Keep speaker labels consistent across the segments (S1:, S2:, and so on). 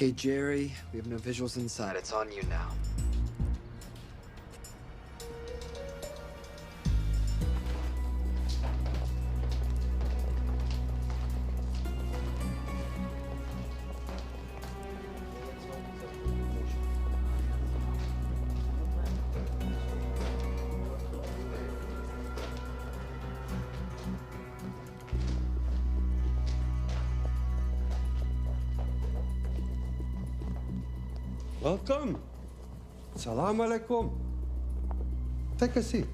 S1: Okay, Jerry, we have no visuals inside. It's on you now.
S2: Welcome. Salam alaikum. Take a seat.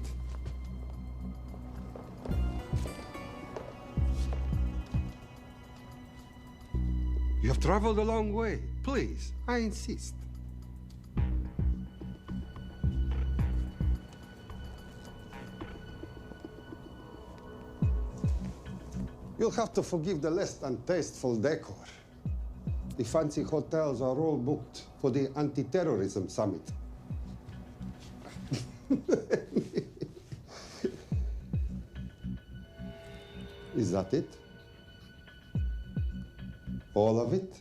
S2: You have traveled a long way. Please, I insist. You'll have to forgive the less than tasteful decor. The fancy hotels are all booked for the anti-terrorism summit. Is that it? All of it?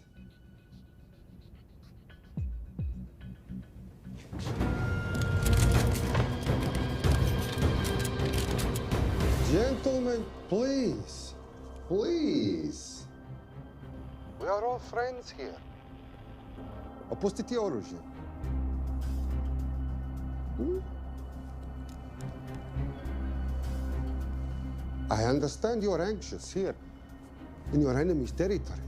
S2: Gentlemen, please, please. We are all friends here. Опустите оружие. I understand you're anxious here, in your enemy's territory,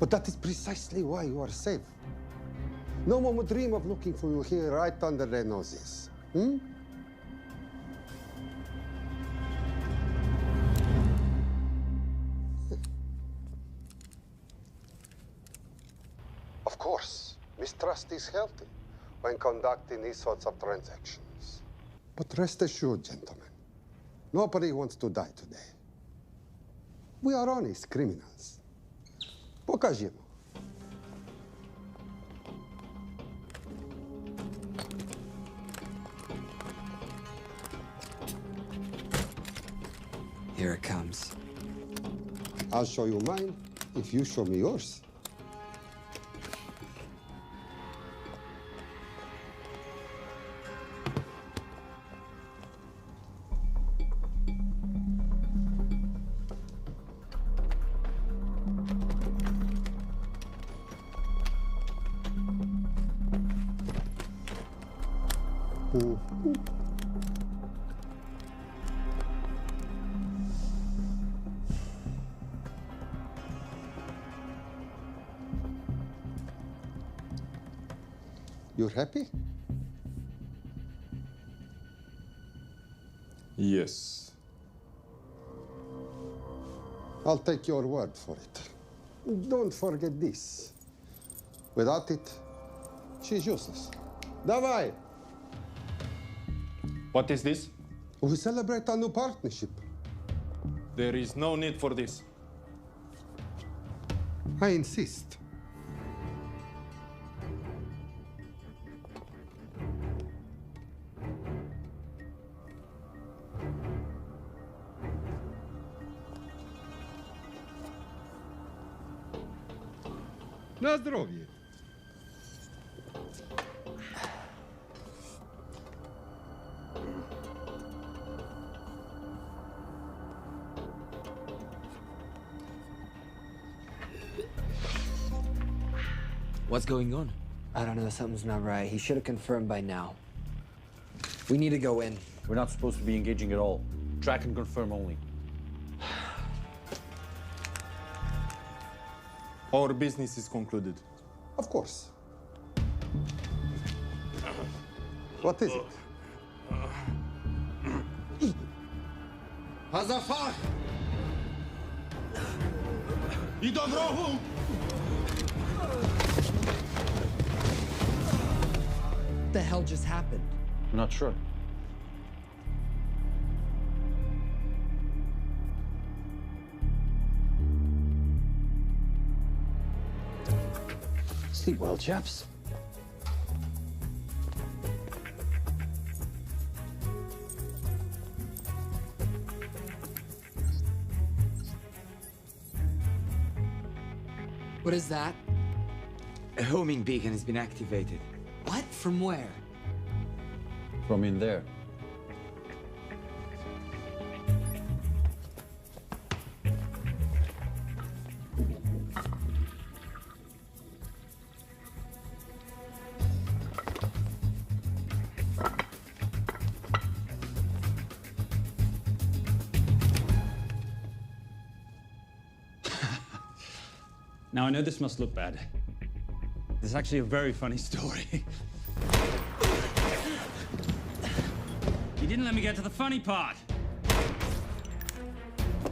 S2: but that is precisely why you are safe. No one would dream of looking for you here right under their noses. Of course, mistrust is healthy when conducting these sorts of transactions. But rest assured, gentlemen, nobody wants to die today. We are honest criminals. Покажемо.
S1: Here it comes.
S2: I'll show you mine if you show me yours. You're happy?
S3: Yes.
S2: I'll take your word for it. Don't forget this. Without it, she's useless. Давай!
S3: What is this?
S2: We celebrate our new partnership.
S3: There is no need for this.
S2: I insist. На здоровье.
S1: What's going on? I don't know, something's not right. He should have confirmed by now. We need to go in.
S4: We're not supposed to be engaging at all. Track and confirm only.
S3: Our business is concluded.
S2: Of course. What is it?
S5: Hazafar! I do wrogu!
S1: What the hell just happened?
S4: I'm not sure.
S1: Sleep well, chaps. What is that? A homing beacon has been activated. What? From where?
S4: From in there.
S6: Now, I know this must look bad. This is actually a very funny story. You didn't let me get to the funny part.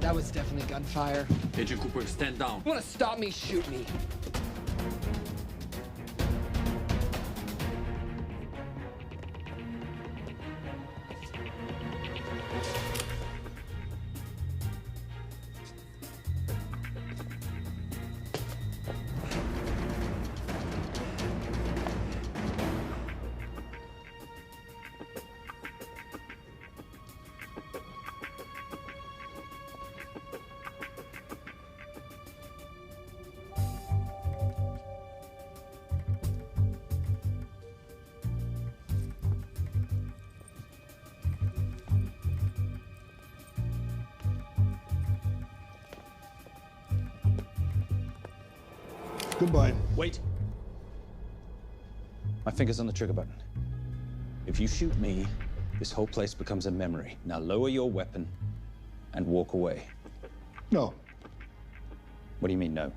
S1: That was definitely gunfire.
S7: Agent Cooper, stand down.
S1: You wanna stop me, shoot me.
S5: Goodbye.
S6: Wait.
S4: My finger's on the trigger button. If you shoot me, this whole place becomes a memory. Now lower your weapon and walk away.
S5: No,
S4: What do you mean, no?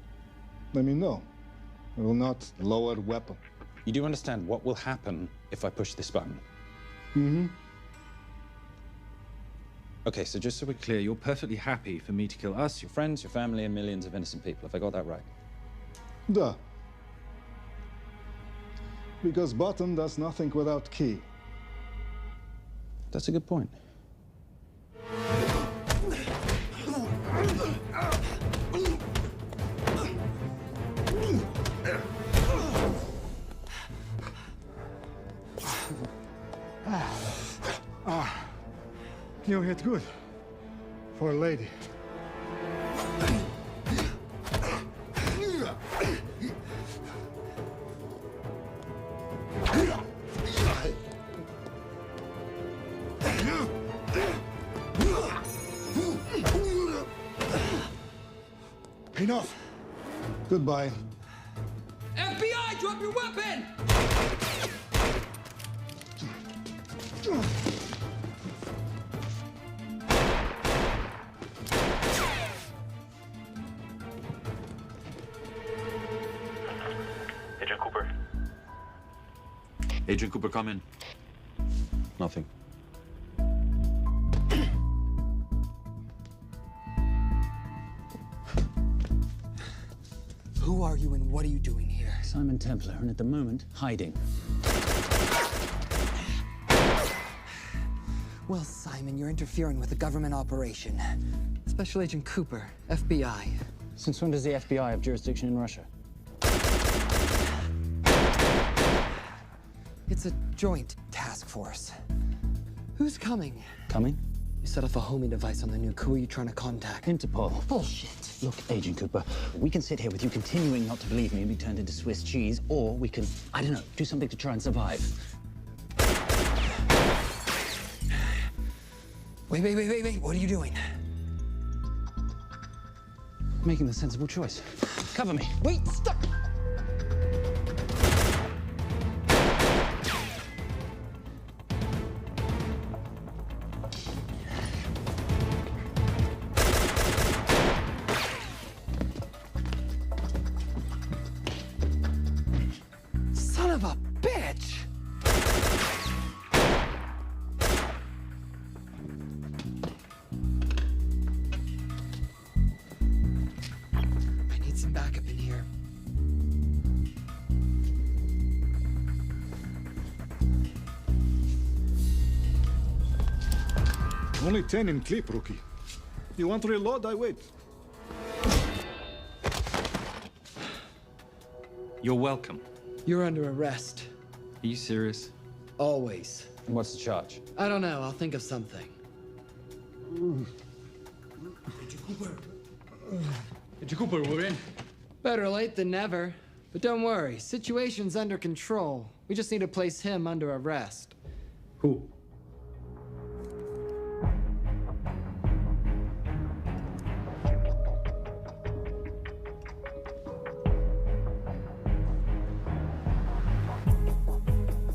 S5: let me know. I will not lower weapon.
S4: You do understand what will happen if I push this button?
S5: Mm-hmm.
S4: Okay, so just so we're clear, you're perfectly happy for me to kill us, your friends, your family, and millions of innocent people. Have I got that right?
S5: Duh. Because button does nothing without key.
S4: That's a good point.
S5: You hit good. For a lady. Enough. Goodbye.
S1: FBI, drop your weapon!
S7: Agent Cooper. Agent Cooper, come in.
S4: Nothing.
S1: Who are you and what are you doing here?
S6: Simon Templar, and at the moment, hiding.
S1: Well, Simon, you're interfering with a government operation. Special Agent Cooper, FBI.
S6: Since when does the FBI have jurisdiction in Russia?
S1: It's a joint task force. Who's coming?
S6: Coming?
S1: You set off a homing device on the nuke. Who are you trying to contact?
S6: Interpol.
S1: Bullshit.
S6: Look, Agent Cooper, we can sit here with you continuing not to believe me and be turned into Swiss cheese, or we can, I don't know, do something to try and survive.
S1: Wait. What are you doing?
S6: Making the sensible choice. Cover me.
S1: Wait, stop! Son of a bitch! I need some backup in here.
S5: Only 10 in clip, rookie. You want to reload? I wait.
S8: You're welcome.
S1: You're under arrest.
S8: Are you serious?
S1: Always.
S4: And what's the charge?
S1: I don't know. I'll think of something.
S6: Agent Cooper, we're in.
S1: Better late than never. But don't worry, situation's under control. We just need to place him under arrest.
S3: Who?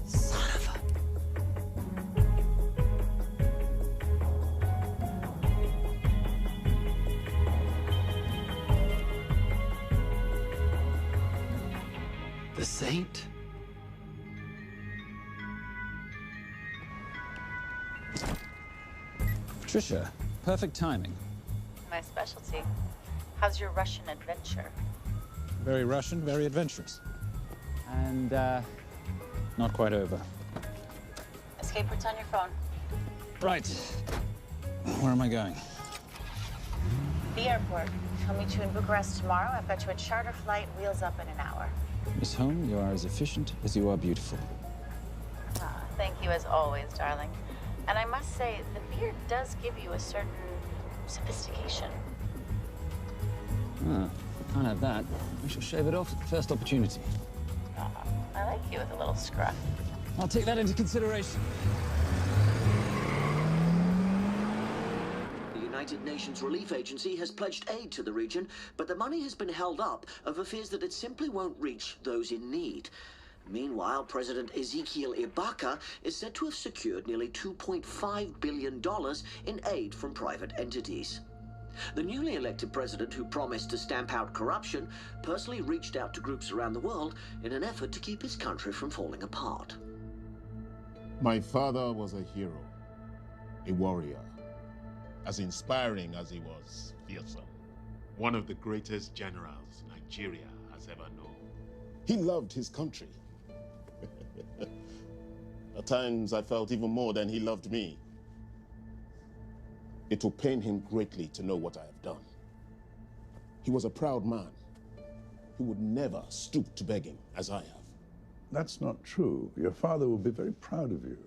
S1: Son of a... The Saint?
S4: Patricia, perfect timing.
S9: My specialty. How's your Russian adventure?
S4: Very Russian, very adventurous. And, not quite over.
S9: Escape routes on your phone.
S4: Right. Where am I going?
S9: The airport. I'll meet you in Bucharest tomorrow. I've got you a charter flight, wheels up in an hour.
S4: Miss Holm, you are as efficient as you are beautiful.
S9: Ah, thank you as always, darling. And I must say, the beard does give you a certain sophistication.
S4: Ah, can't have that. I shall shave it off at the first opportunity.
S9: I like you with a little scruff.
S4: I'll take that into consideration.
S10: The United Nations Relief Agency has pledged aid to the region, but the money has been held up over fears that it simply won't reach those in need. Meanwhile, President Ezekiel Ibaka is said to have secured nearly $2.5 billion in aid from private entities. The newly elected president, who promised to stamp out corruption, personally reached out to groups around the world in an effort to keep his country from falling apart.
S11: My father was a hero, a warrior, as inspiring as he was fearsome. One of the greatest generals Nigeria has ever known. He loved his country. At times I felt even more than he loved me. It will pain him greatly to know what I have done. He was a proud man who would never stoop to begging as I have.
S12: That's not true. Your father will be very proud of you.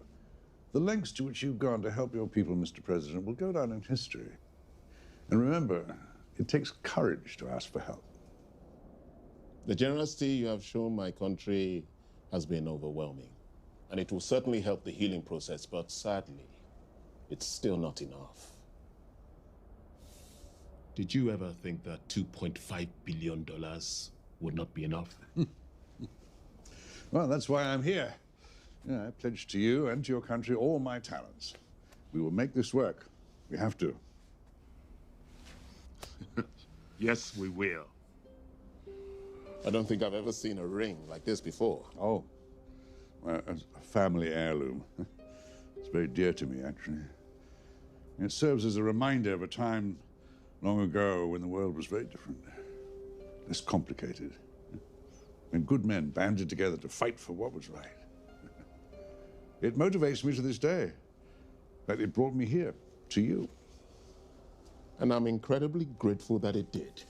S12: The lengths to which you've gone to help your people, Mr. President, will go down in history. And remember, it takes courage to ask for help.
S11: The generosity you have shown my country has been overwhelming, and it will certainly help the healing process, but sadly, it's still not enough. Did you ever think that $2.5 billion would not be enough?
S12: Well, that's why I'm here. I pledge to you and to your country all my talents. We will make this work. We have to.
S11: Yes, we will. I don't think I've ever seen a ring like this before.
S12: Oh, well, a family heirloom. It's very dear to me, actually. It serves as a reminder of a time long ago when the world was very different, less complicated, when good men banded together to fight for what was right. It motivates me to this day. That it brought me here, to you.
S11: And I'm incredibly grateful that it did.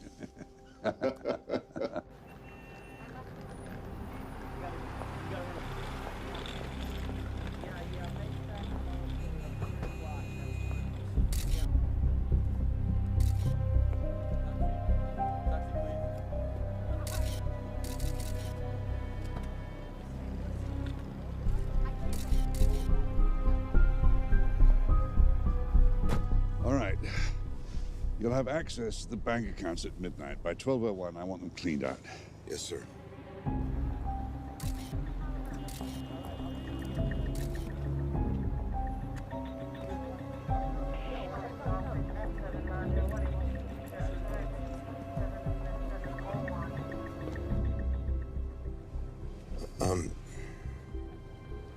S12: All right. You'll have access to the bank accounts at midnight. By 12:01, I want them cleaned out.
S2: Yes, sir.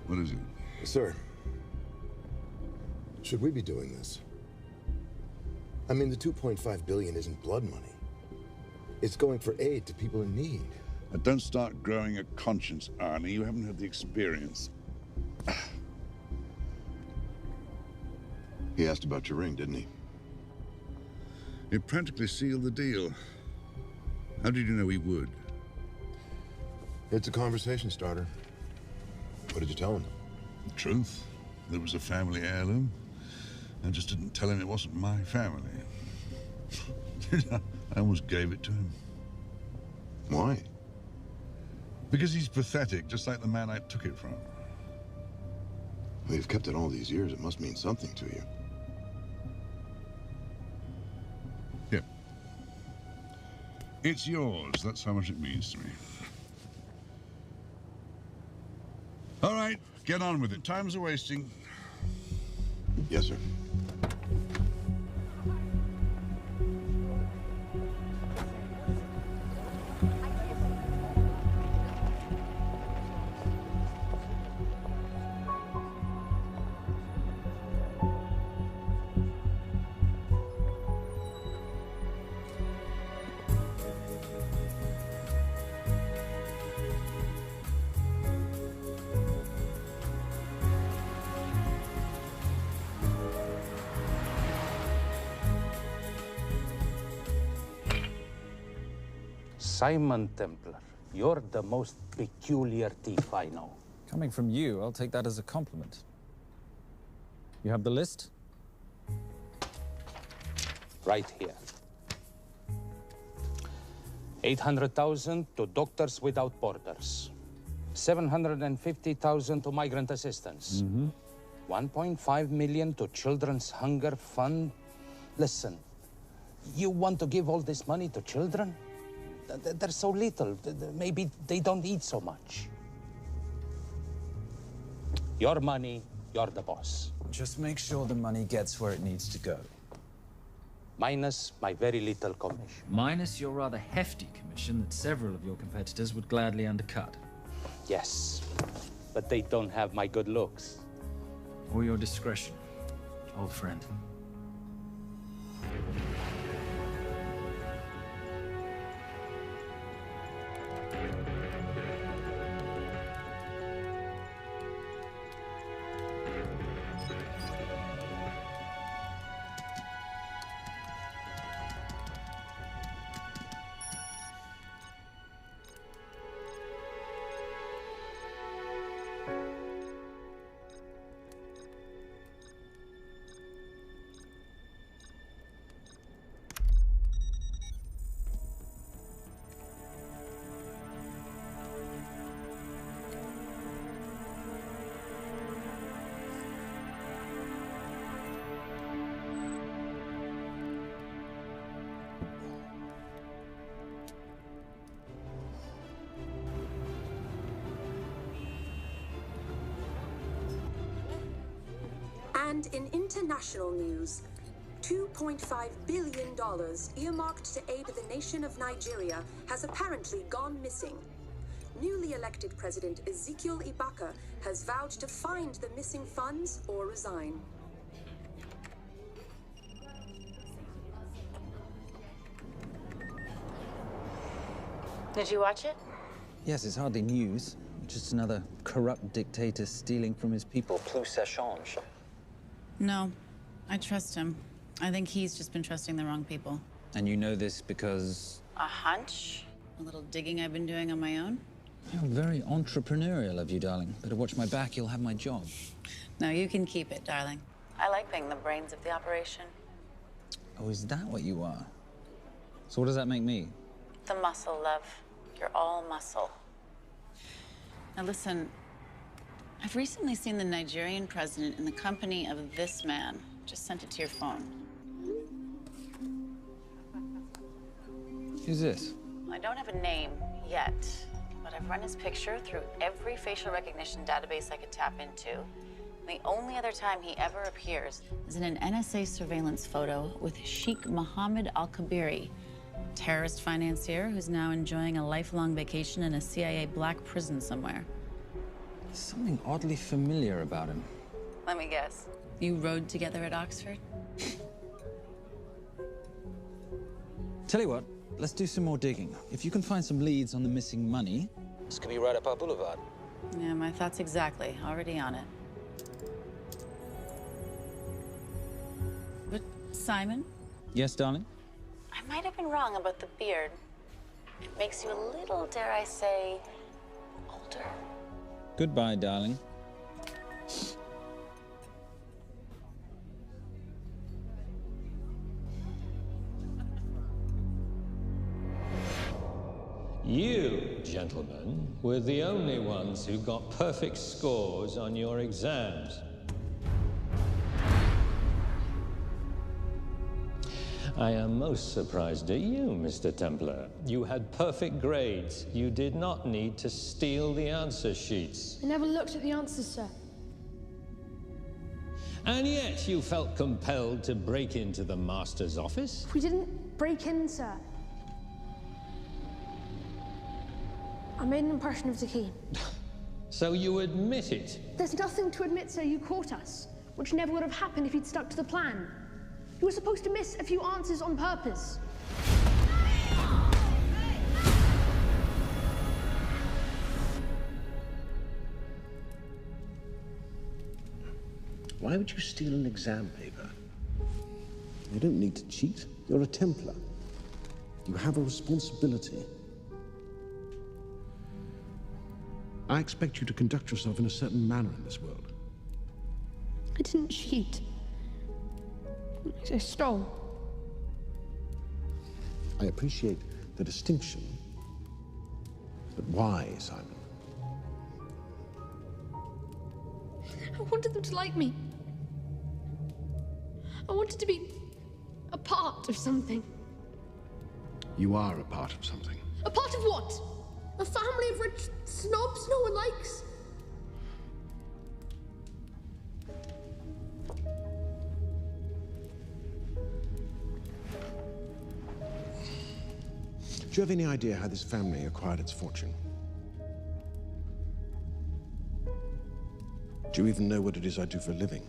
S12: What is it?
S2: Sir, should we be doing this? I mean, the $2.5 billion isn't blood money. It's going for aid to people in need.
S12: Don't start growing a conscience, Arnie. You haven't had the experience.
S2: He asked about your ring, didn't he?
S12: It practically sealed the deal. How did you know he would?
S2: It's a conversation starter. What did you tell him?
S12: The truth. There was a family heirloom. I just didn't tell him it wasn't my family. I almost gave it to him.
S2: Why?
S12: Because he's pathetic, just like the man I took it from.
S13: Well, you've kept it all these years. It must mean something to you.
S12: Here. It's yours. That's how much it means to me. All right, get on with it. Time's a wasting.
S13: Yes, sir.
S4: Simon Templar, you're the most peculiar thief I know.
S14: Coming from you, I'll take that as a compliment. You have the list?
S4: Right here. 800,000 to Doctors Without Borders. 750,000 to migrant assistance. 1.5 million to Children's Hunger Fund. Listen, you want to give all this money to children? They're so little. Maybe they don't eat so much. Your money, you're the boss.
S14: Just make sure the money gets where it needs to go.
S4: Minus my very little commission.
S8: Minus your rather hefty commission that several of your competitors would gladly undercut.
S4: Yes, but they don't have my good looks.
S8: Or your discretion, old friend.
S15: And in international news, $2.5 billion earmarked to aid the nation of Nigeria has apparently gone missing. Newly elected President Ezekiel Ibaka has vowed to find the missing funds or resign.
S9: Did you watch it?
S6: Yes, it's hardly news. Just another corrupt dictator stealing from his people. Plus ça change.
S16: No, I trust him. I think he's just been trusting the wrong people.
S6: And you know this because...
S16: A hunch? A little digging I've been doing on my own?
S6: You're very entrepreneurial of you, darling. Better watch my back, you'll have my job.
S16: No, you can keep it, darling.
S9: I like being the brains of the operation.
S6: Oh, is that what you are? So what does that make me?
S9: The muscle, love. You're all muscle.
S16: Now listen, I've recently seen the Nigerian president in the company of this man. Just sent it to your phone.
S6: Who's this?
S9: I don't have a name yet, but I've run his picture through every facial recognition database I could tap into. The only other time he ever appears
S16: is in an NSA surveillance photo with Sheikh Mohammed Al-Kabiri, terrorist financier who's now enjoying a lifelong vacation in a CIA black prison somewhere.
S6: There's something oddly familiar about him.
S9: Let me guess.
S16: You rode together at Oxford?
S6: Tell you what, let's do some more digging. If you can find some leads on the missing money, this could be right up our boulevard.
S16: Yeah, my thoughts exactly. Already on it. But, Simon?
S6: Yes, darling?
S9: I might have been wrong about the beard. It makes you a little, dare I say, older.
S6: Goodbye, darling.
S4: You
S17: gentlemen were the only ones who got perfect scores on your exams. I am most surprised at you, Mr. Templar. You had perfect grades. You did not need to steal the answer sheets.
S18: I never looked at the answers, sir.
S17: And yet you felt compelled to break into the Master's office?
S18: We didn't break in, sir. I made an impression of the key.
S17: So you admit it?
S18: There's nothing to admit, sir. You caught us, which never would have happened if you'd stuck to the plan. You were supposed to miss a few answers on purpose.
S19: Why would you steal an exam paper? You don't need to cheat. You're a Templar. You have a responsibility. I expect you to conduct yourself in a certain manner in this world.
S18: I didn't cheat. I stole.
S19: I appreciate the distinction, but why, Simon?
S18: I wanted them to like me. I wanted to be a part of something.
S19: You are a part of something.
S18: A part of what? A family of rich snobs no one likes?
S19: Do you have any idea how this family acquired its fortune? Do you even know what it is I do for a living?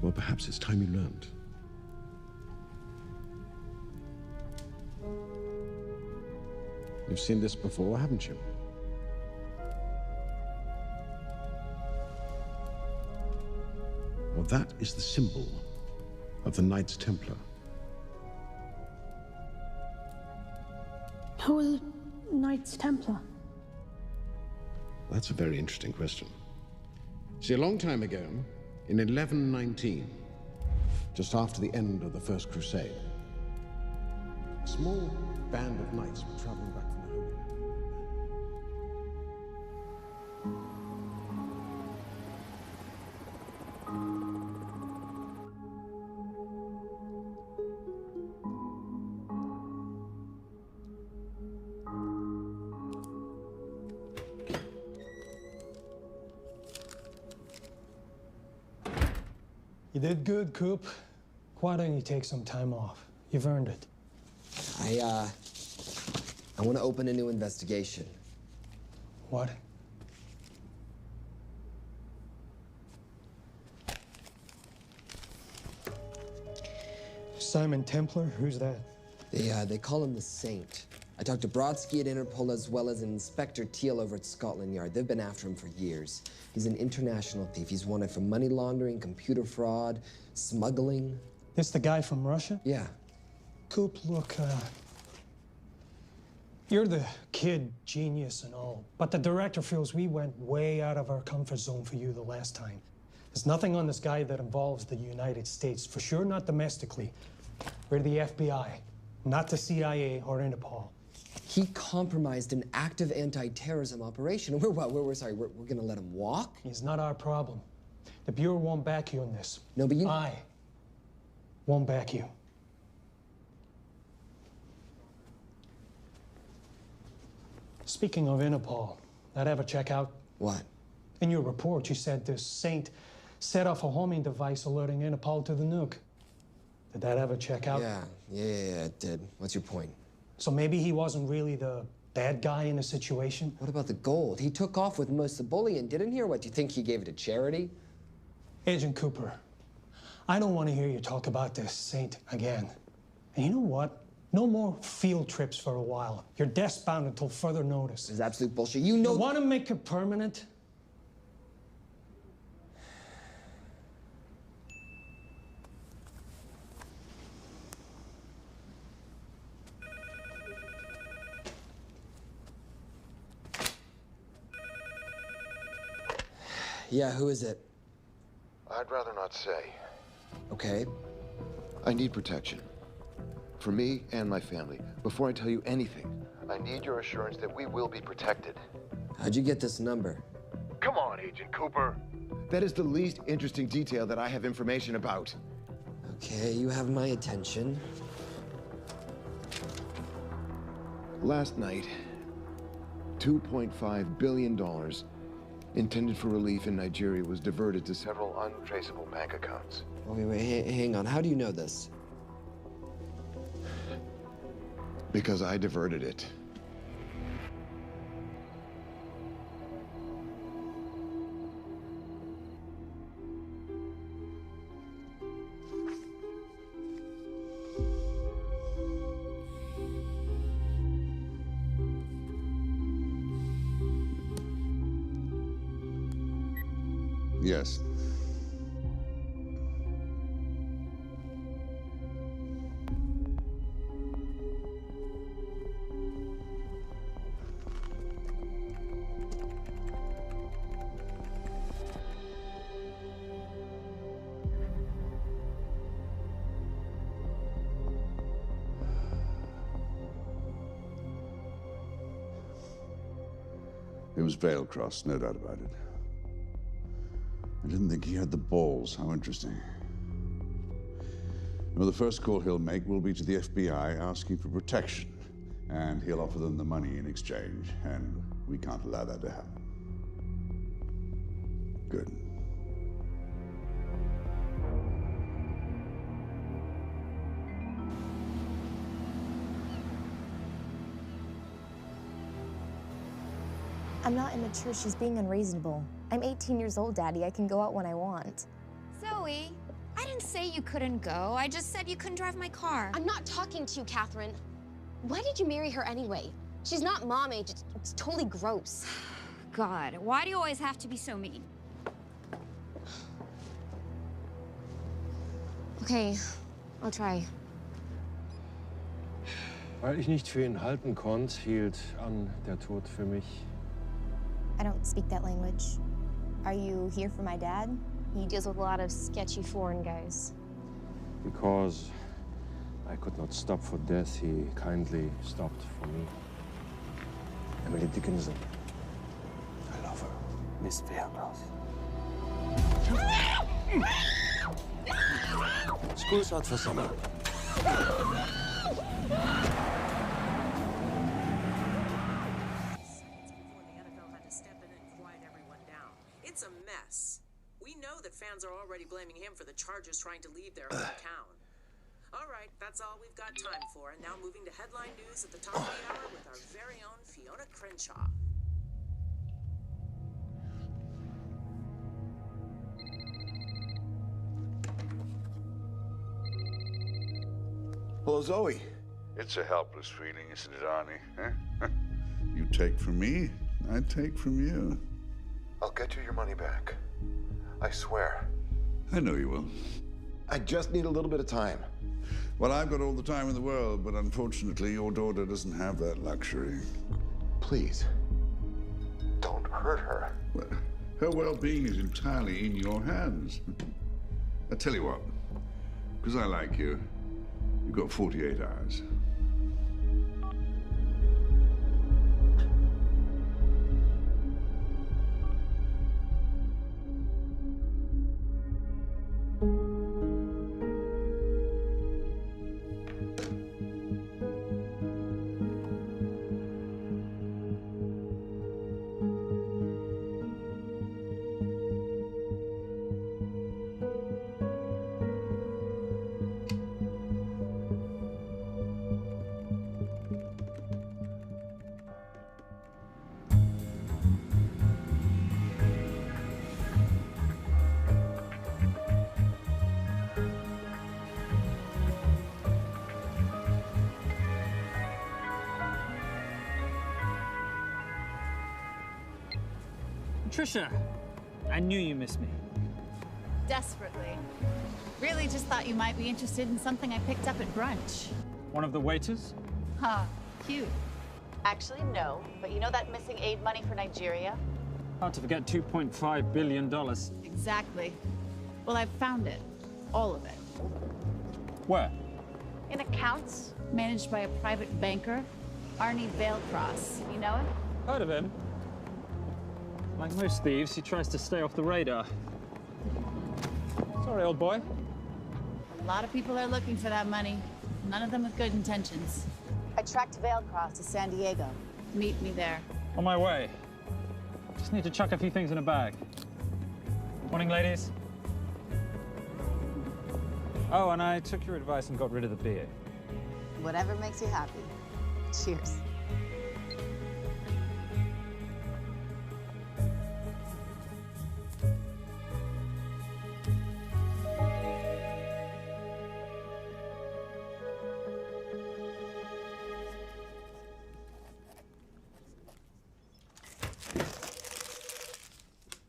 S19: Well, perhaps it's time you learned. You've seen this before, haven't you? Well, that is the symbol of the Knights Templar.
S18: Who are the Knights Templar?
S19: That's a very interesting question. See, a long time ago, in 1119, just after the end of the First Crusade, a small band of knights were traveling back from the Holy Land.
S20: You did good, Coop. Why don't you take some time off? You've earned it.
S1: I want to open a new investigation.
S20: What? Simon Templar? Who's that?
S1: They call him the Saint. I talked to Brodsky at Interpol as well as Inspector Teal over at Scotland Yard. They've been after him for years. He's an international thief. He's wanted for money laundering, computer fraud, smuggling.
S20: This the guy from Russia?
S1: Yeah.
S20: Coop, look, you're the kid genius and all, but the director feels we went way out of our comfort zone for you the last time. There's nothing on this guy that involves the United States, for sure not domestically. We're the FBI, not the CIA or Interpol.
S1: He compromised an active anti-terrorism operation. We're gonna let him walk?
S20: It's not our problem. The Bureau won't back you on this.
S1: No, but
S20: I won't back you. Speaking of Interpol, that ever check out?
S1: What?
S20: In your report, you said this Saint set off a homing device alerting Interpol to the nuke. Did that ever check out?
S1: Yeah, it did. What's your point?
S20: So maybe he wasn't really the bad guy in the situation?
S1: What about the gold? He took off with most of the bullion, didn't he? Or what, do you think he gave it to charity?
S20: Agent Cooper, I don't want to hear you talk about this Saint again. And you know what? No more field trips for a while. You're desk-bound until further notice.
S1: This is absolute bullshit. You know—
S20: You want to make it permanent?
S1: Yeah, who is it?
S13: I'd rather not say.
S1: Okay.
S13: I need protection. For me and my family, before I tell you anything, I need your assurance that we will be protected.
S1: How'd you get this number?
S13: Come on, Agent Cooper. That is the least interesting detail that I have information about.
S1: Okay, you have my attention.
S13: Last night, $2.5 billion intended for relief in Nigeria was diverted to several untraceable bank accounts.
S1: Oh, wait, hang on. How do you know this?
S13: Because I diverted it.
S12: Yes. It was Veilcross, no doubt about it. I didn't think he had the balls. How interesting. Well, the first call he'll make will be to the FBI asking for protection. And he'll offer them the money in exchange. And we can't allow that to happen. Good.
S21: I'm not immature. She's being unreasonable. I'm 18 years old, Daddy. I can go out when I want.
S22: Zoe, I didn't say you couldn't go. I just said you couldn't drive my car.
S23: I'm not talking to you, Catherine. Why did you marry her anyway? She's not mom age. It's totally gross.
S22: God, why do you always have to be so mean?
S23: Okay, I'll try.
S24: Weil ich nicht für ihn halten konnte, hielt an der Tod für mich.
S21: I don't speak that language. Are you here for my dad?
S23: He deals with a lot of sketchy foreign guys.
S24: Because I could not stop for death, he kindly stopped for me. Emily Dickinson. I love her. Miss Veilcross. School's out for summer.
S25: It's a mess. We know that fans are already blaming him for the Chargers trying to leave their hometown. All right, that's all we've got time for. And now moving to headline news at the top of the hour with our very own Fiona Crenshaw.
S13: Hello, Zoe.
S12: It's a helpless feeling, isn't it, Arnie? Huh? You take from me, I take from you.
S13: I'll get you your money back. I swear.
S12: I know you will.
S13: I just need a little bit of time.
S12: Well, I've got all the time in the world, but unfortunately, your daughter doesn't have that luxury.
S13: Please, don't hurt her.
S12: Well, her well-being is entirely in your hands. I tell you what, because I like you, you've got 48 hours.
S8: Trisha, I knew you missed me.
S16: Desperately. Really just thought you might be interested in something I picked up at brunch.
S8: One of the waiters?
S16: Huh, cute. Actually, no. But you know that missing aid money for Nigeria?
S8: Hard to forget $2.5 billion.
S16: Exactly. Well, I've found it. All of it.
S8: Where?
S16: in accounts managed by a private banker, Arnie Vailcross. You know him?
S14: Heard of him? Like most thieves, he tries to stay off the radar. Sorry, old boy.
S16: A lot of people are looking for that money. None of them with good intentions. I tracked Vailcross to San Diego. Meet me there.
S14: On my way. Just need to chuck a few things in a bag. Morning, ladies. Oh, and I took your advice and got rid of the beer.
S16: Whatever makes you happy. Cheers.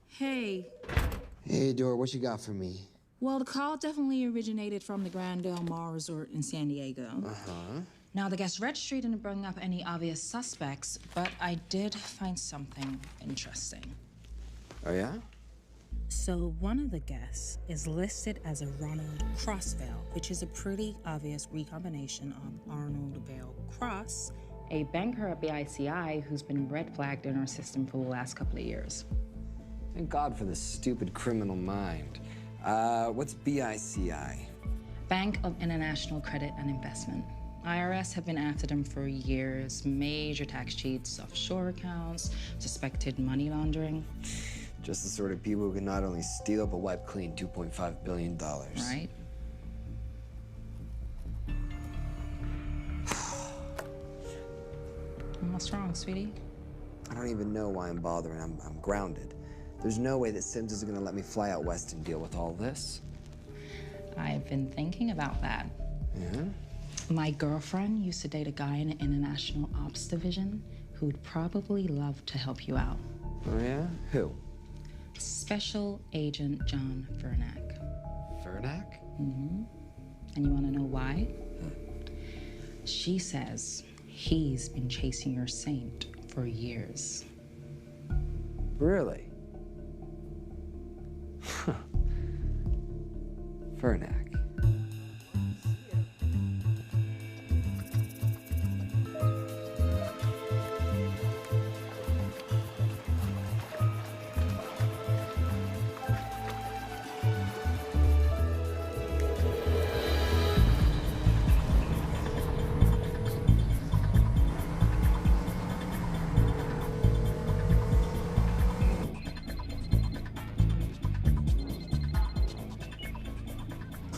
S3: Hey.
S1: Hey, Dora, what you got for me?
S3: Well, the call definitely originated from the Grand Del Mar Resort in San Diego.
S1: Uh-huh.
S3: Now, the guest registry didn't bring up any obvious suspects, but I did find something interesting.
S1: Oh, yeah?
S3: So, one of the guests is listed as a Ronald Crossvale, which is a pretty obvious recombination of Arnold Vale Cross, a banker at BICI who's been red flagged in our system for the last couple of years.
S1: Thank God for this stupid criminal mind. What's BICI?
S3: Bank of International Credit and Investment. IRS have been after them for years. Major tax cheats, offshore accounts, suspected money laundering.
S1: Just the sort of people who can not only steal but wipe clean $2.5 billion.
S3: Right? What's wrong, sweetie?
S1: I don't even know why I'm bothering. I'm grounded. There's no way that Sims is gonna let me fly out west and deal with all this.
S3: I've been thinking about that.
S1: Yeah?
S3: My girlfriend used to date a guy in the International Ops Division who'd probably love to help you out.
S1: Oh, yeah? Who?
S3: Special Agent John Vernack.
S1: Vernack?
S3: Mm-hmm. And you want to know why? She says he's been chasing your saint for years.
S1: Really? Vernack.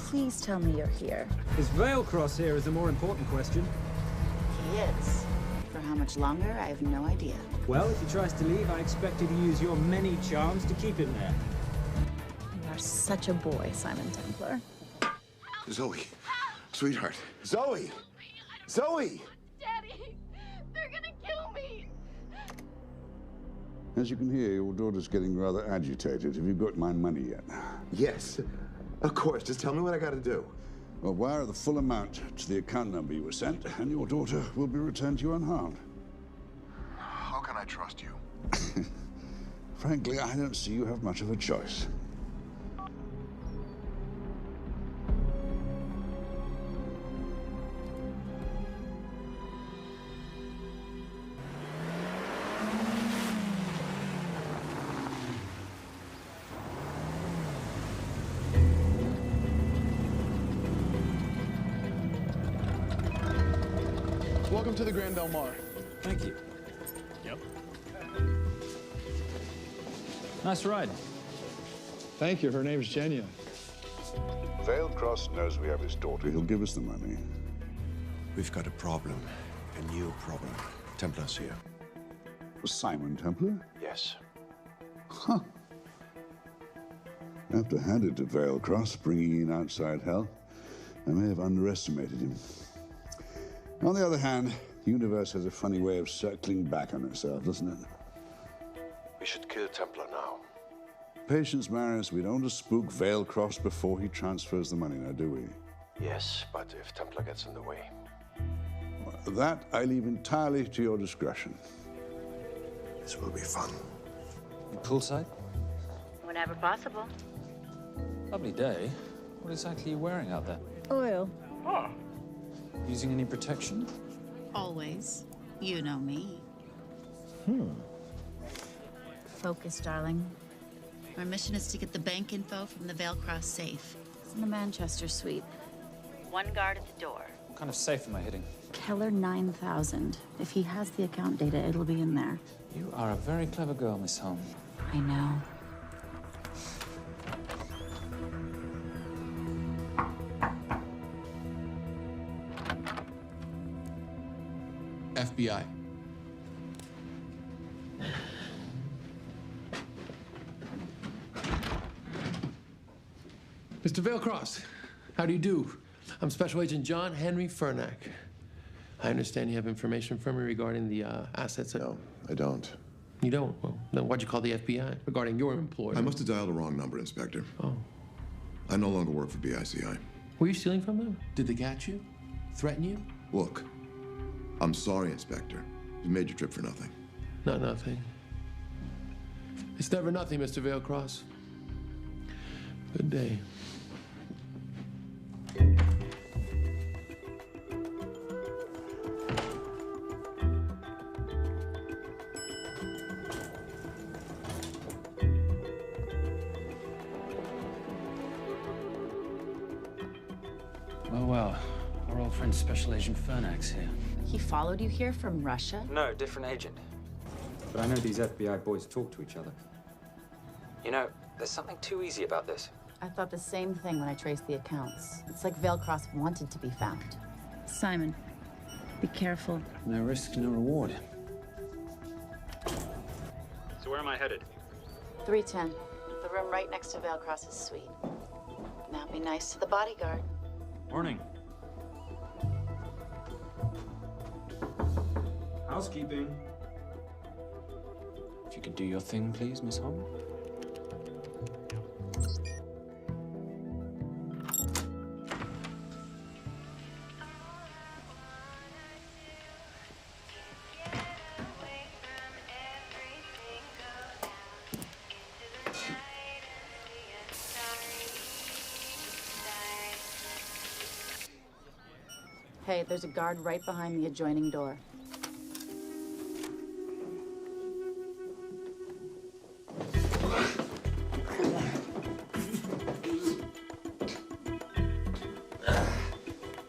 S16: Please tell me you're here.
S14: Is Vailcross here is the more important question.
S16: He is. For how much longer, I have no idea.
S14: Well, if he tries to leave, I expect you to use your many charms to keep him there.
S16: You are such a boy, Simon Templar.
S13: Zoe. Sweetheart. Zoe! Zoe!
S22: Daddy, they're gonna kill me.
S12: As you can hear, your daughter's getting rather agitated. Have you got my money yet?
S13: Yes. Of course. Just tell me what I gotta do.
S12: Well, wire the full amount to the account number you were sent, and your daughter will be returned to you unharmed.
S13: How can I trust you?
S12: Frankly, I don't see you have much of a choice.
S5: Welcome to the Grand Del Mar.
S14: Thank you.
S5: Yep.
S14: Nice ride.
S5: Thank you. Her name's Genya.
S12: Vailcross knows we have his daughter. He'll give us the money.
S13: We've got a problem. A new problem. Templar's here.
S12: Simon Templar?
S13: Yes.
S12: Huh. I have to hand it to Vailcross, bringing in outside help. I may have underestimated him. On the other hand, the universe has a funny way of circling back on itself, doesn't it?
S13: We should kill Templar now.
S12: Patience, Maris. We don't want to spook Vailcross before he transfers the money, now, do we?
S13: Yes, but if Templar gets in the way.
S12: Well, that I leave entirely to your discretion.
S13: This will be fun.
S6: Poolside?
S16: Whenever possible.
S6: Lovely day. What exactly are you wearing out there?
S16: Oil.
S6: Ah. Using any protection?
S16: Always. You know me. Focus, darling. Our mission is to get the bank info from the Veilcross safe. It's in the Manchester suite. One guard at the door.
S6: What kind of safe am I hitting?
S16: Keller 9000. If he has the account data, it'll be in there.
S6: You are a very clever girl, Miss Holm.
S16: I know.
S2: FBI. Mr. Veilcross, how do you do? I'm Special Agent John Henry Fernack. I understand you have information from me regarding the assets.
S13: No, I don't.
S2: You don't? Well, then why'd you call the FBI regarding your employer?
S13: I must have dialed the wrong number, Inspector.
S2: Oh.
S13: I no longer work for BICI.
S2: Were you stealing from them? Did they catch you? Threaten you?
S13: Look, I'm sorry, Inspector. You made your trip for nothing.
S2: Not nothing. It's never nothing, Mr. Veilcross. Good day.
S8: Well, our old friend Special Agent Fernack's here.
S16: He followed you here from Russia?
S6: No, different agent. But I know these FBI boys talk to each other. You know, there's something too easy about this.
S16: I thought the same thing when I traced the accounts. It's like Veilcross wanted to be found. Simon, be careful.
S6: No risk, no reward.
S14: So where am I headed?
S16: 310. The room right next to Veilcross's suite. Now be nice to the bodyguard.
S14: Morning. Housekeeping.
S6: If you could do your thing, please, Miss Holm.
S16: Hey, there's a guard right behind the adjoining door.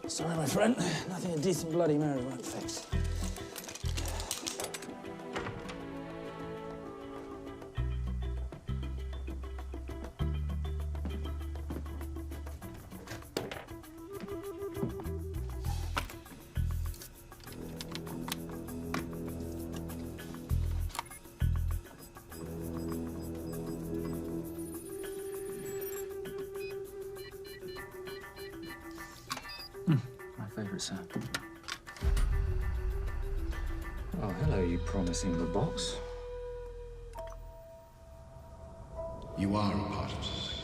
S6: Sorry, my friend. Nothing a decent Bloody Mary won't fix. Favorite sound. Oh, hello, you promising little box.
S13: You are a part of something.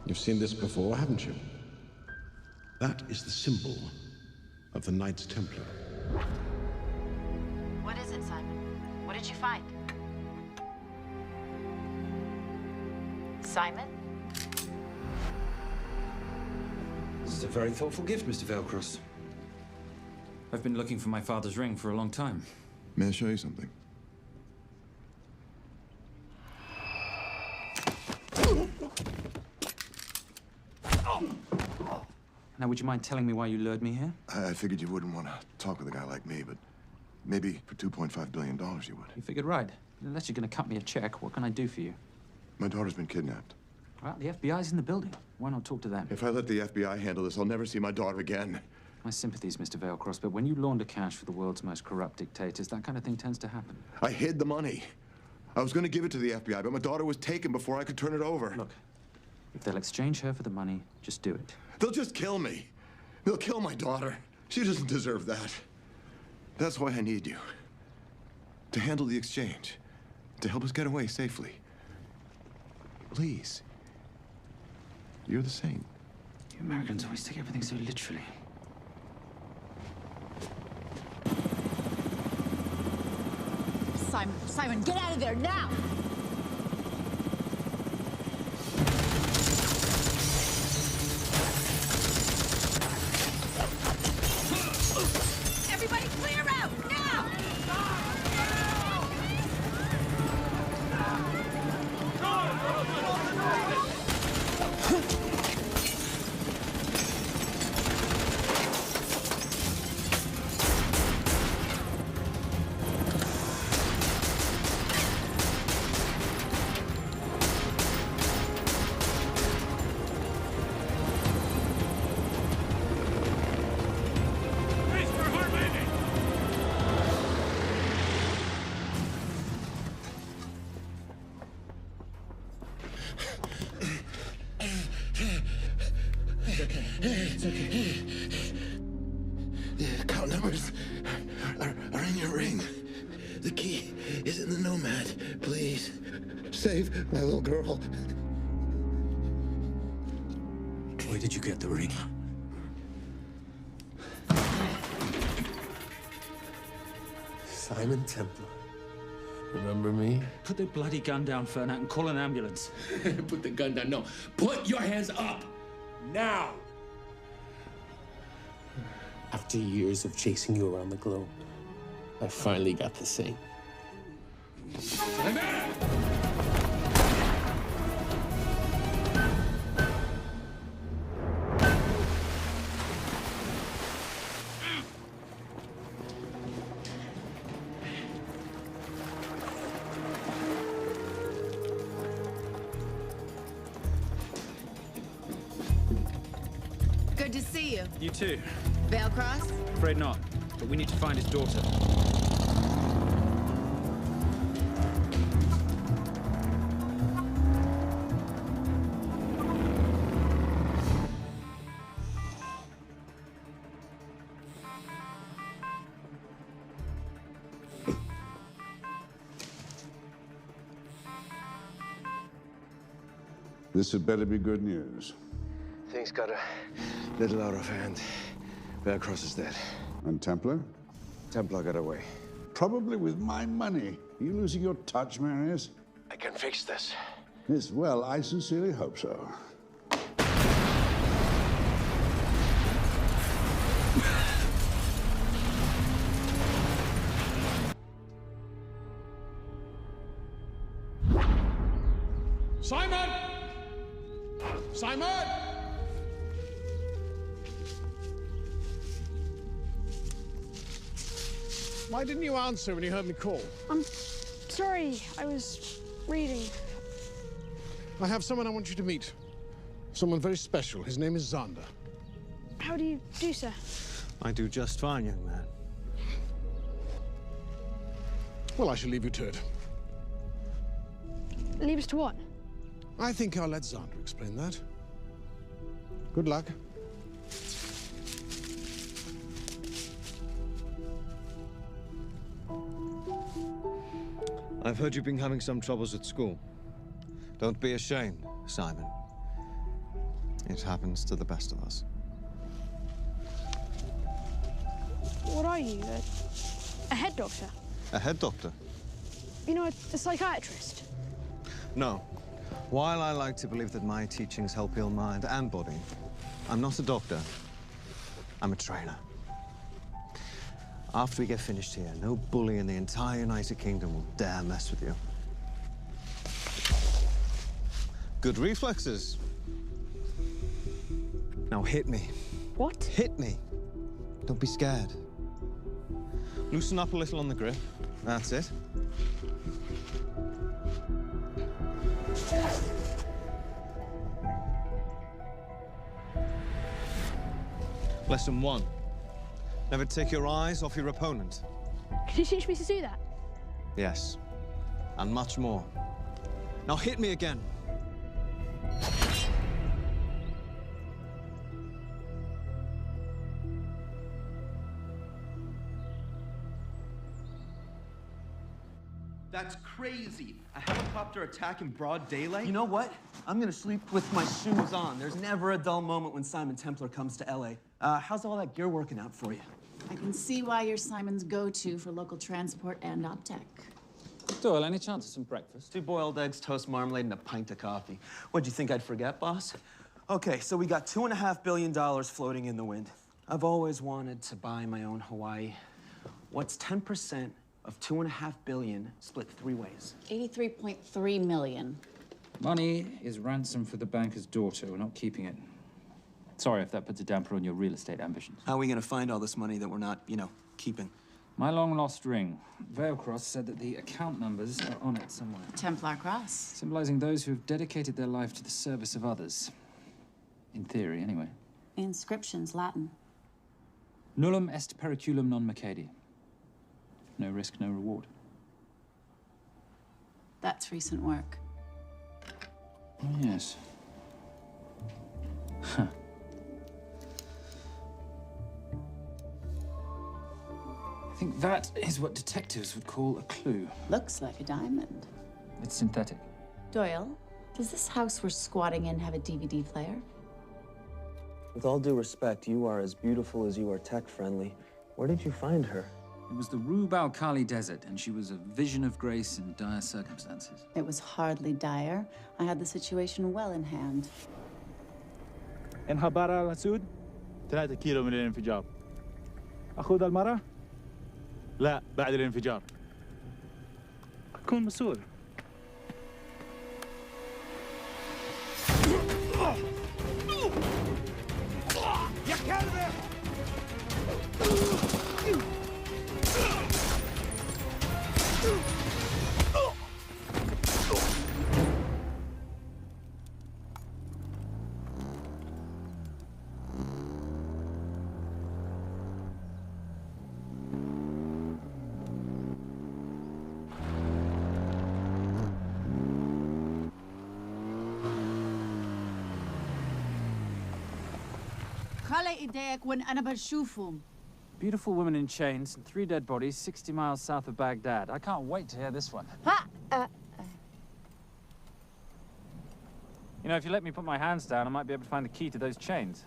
S19: You've seen this before, haven't you? That is the symbol of the Knights Templar.
S16: What is it, Simon? What did you find? Simon?
S6: This is a very thoughtful gift, Mr. Veilcross. I've been looking for my father's ring for a long time.
S13: May I show you something?
S6: Now, would you mind telling me why you lured me here?
S13: I figured you wouldn't want to talk with a guy like me, but maybe for $2.5 billion you would.
S6: You figured right. Unless you're going to cut me a check, what can I do for you?
S13: My daughter's been kidnapped.
S6: Well, the FBI's in the building. Why not talk to them?
S13: If I let the FBI handle this, I'll never see my daughter again.
S6: My sympathies, Mr. Veilcross, but when you launder cash for the world's most corrupt dictators, that kind of thing tends to happen.
S13: I hid the money. I was going to give it to the FBI, but my daughter was taken before I could turn it over.
S6: Look, if they'll exchange her for the money, just do it.
S13: They'll just kill me. They'll kill my daughter. She doesn't deserve that. That's why I need you. To handle the exchange. To help us get away safely. Please. You're the saint.
S6: You Americans always take everything so literally.
S16: Simon, get out of there now!
S7: It's okay. The account numbers are in your ring. The key is in the Nomad. Please, save my little girl. Where did you get the ring?
S2: Simon Templar. Remember me?
S8: Put the bloody gun down, Fernak, and call an ambulance.
S2: Put the gun down. No. Put your hands up. Now. After years of chasing you around the globe, I finally got the thing.
S9: Good to see you.
S8: You too.
S9: Vale Cross?
S8: Afraid not, but we need to find his daughter.
S12: This had better be good news.
S24: Things got a little out of hand. Vale Cross is dead.
S12: And Templar?
S24: Templar got away.
S12: Probably with my money. Are you losing your touch, Marius?
S24: I can fix this.
S12: Yes, well, I sincerely hope so.
S19: Simon! Simon! Why didn't you answer when you heard me call?
S18: I'm sorry, I was reading.
S19: I have someone I want you to meet. Someone very special. His name is Xander.
S18: How do you do, sir?
S24: I do just fine, young man.
S19: Well, I shall leave you to it.
S18: Leave us to what?
S19: I think I'll let Xander explain that. Good luck.
S24: I've heard you've been having some troubles at school. Don't be ashamed, Simon. It happens to the best of us.
S18: What are you? A head doctor?
S24: A head doctor?
S18: You know, a psychiatrist?
S24: No. While I like to believe that my teachings help heal mind and body, I'm not a doctor. I'm a trainer. After we get finished here, no bully in the entire United Kingdom will dare mess with you. Good reflexes. Now hit me.
S18: What?
S24: Hit me. Don't be scared. Loosen up a little on the grip. That's it. Lesson 1. Never take your eyes off your opponent.
S18: Can you teach me to do that?
S24: Yes. And much more. Now hit me again.
S10: That's crazy. A helicopter attack in broad daylight?
S11: You know what? I'm gonna sleep with my shoes on. There's never a dull moment when Simon Templar comes to LA. How's all that gear working out for you?
S16: I can see why you're Simon's go-to for local transport and OpTech.
S11: Doyle, any chance of some breakfast? 2 boiled eggs, toast, marmalade, and a pint of coffee. What'd you think I'd forget, boss? Okay, so we got $2.5 billion floating in the wind. I've always wanted to buy my own Hawaii. What's 10% of $2.5 billion split 3 ways?
S16: 83.3 million.
S8: Money is ransom for the banker's daughter. We're not keeping it. Sorry if that puts a damper on your real estate ambitions.
S11: How are we gonna find all this money that we're not, keeping?
S8: My long-lost ring. Vale Cross said that the account numbers are on it somewhere.
S16: Templar Cross.
S8: Symbolizing those who have dedicated their life to the service of others. In theory, anyway.
S16: The inscription's Latin.
S8: Nullum est periculum non mercedi. No risk, no reward.
S16: That's recent work.
S8: Oh, yes. Huh. think that is what detectives would call a clue.
S16: Looks like a diamond.
S8: It's synthetic.
S16: Doyle, does this house we're squatting in have a DVD player?
S11: With all due respect, you are as beautiful as you are tech-friendly. Where did you find her?
S8: It was the Rub al Khali Desert, and she was a vision of grace in dire circumstances.
S16: It was hardly dire. I had the situation well in hand.
S14: انخبار على السود 3 كيلو من الانفجار. أخذ المرة؟ لا بعد الانفجار. كن مسؤول. يا كلب!
S16: خلي ايديك وين انا بشوفهم.
S8: Beautiful woman in chains and 3 dead bodies 60 miles south of Baghdad. I can't wait to hear this one. You know, if you let me put my hands down, I might be able to find the key to those chains.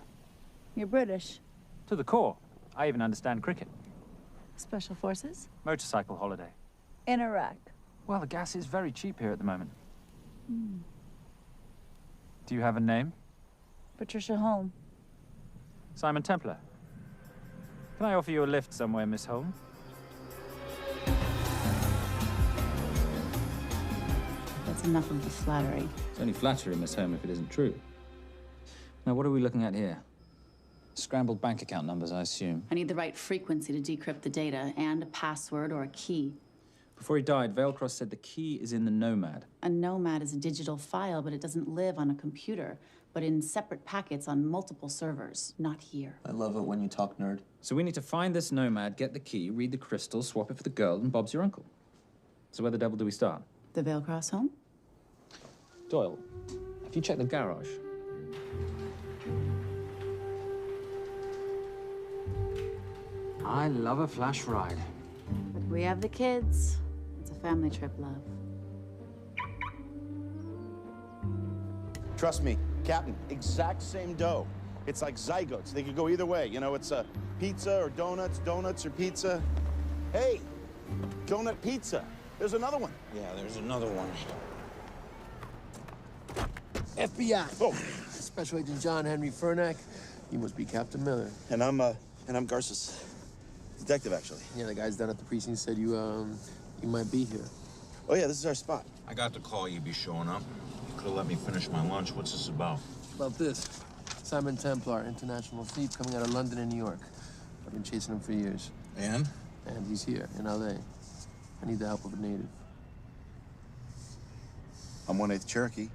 S16: You're British.
S8: To the core. I even understand cricket.
S16: Special Forces?
S8: Motorcycle holiday.
S16: In Iraq.
S8: Well, the gas is very cheap here at the moment. Do you have a name?
S16: Patricia Holm.
S8: Simon Templar. Can I offer you a lift somewhere, Miss Holm?
S16: That's enough of the flattery.
S6: It's only flattery, Miss Holm, if it isn't true. Now, what are we looking at here? Scrambled bank account numbers, I assume.
S16: I need the right frequency to decrypt the data and a password or a key.
S6: Before he died, Veilcross said the key is in the Nomad.
S16: A Nomad is a digital file, but it doesn't live on a computer, but in separate packets on multiple servers, not here.
S11: I love it when you talk nerd.
S6: So we need to find this Nomad, get the key, read the crystal, swap it for the girl, and Bob's your uncle. So where the devil do we start?
S16: The Veilcross home?
S6: Doyle, have you checked the garage?
S8: I love a flash ride.
S16: But we have the kids. It's a family trip, love.
S4: Trust me, Captain, exact same dough. It's like zygotes. They could go either way. You know, it's pizza or donuts, donuts or pizza. Hey, donut pizza. There's another one.
S7: Yeah, there's another one.
S2: FBI. Oh. Special Agent John Henry Furnack. You must be Captain Miller.
S4: And I'm Garces. Detective, actually.
S2: Yeah, the guys down at the precinct said you might be here.
S4: Oh, yeah, this is our spot.
S7: I got the call you'd be showing up. You could have let me finish my lunch. What's this about?
S2: About this. Simon Templar, international thief coming out of London and New York. I've been chasing him for years.
S7: And?
S2: And he's here, in L.A. I need the help of a native.
S4: I'm 1/8 Cherokee.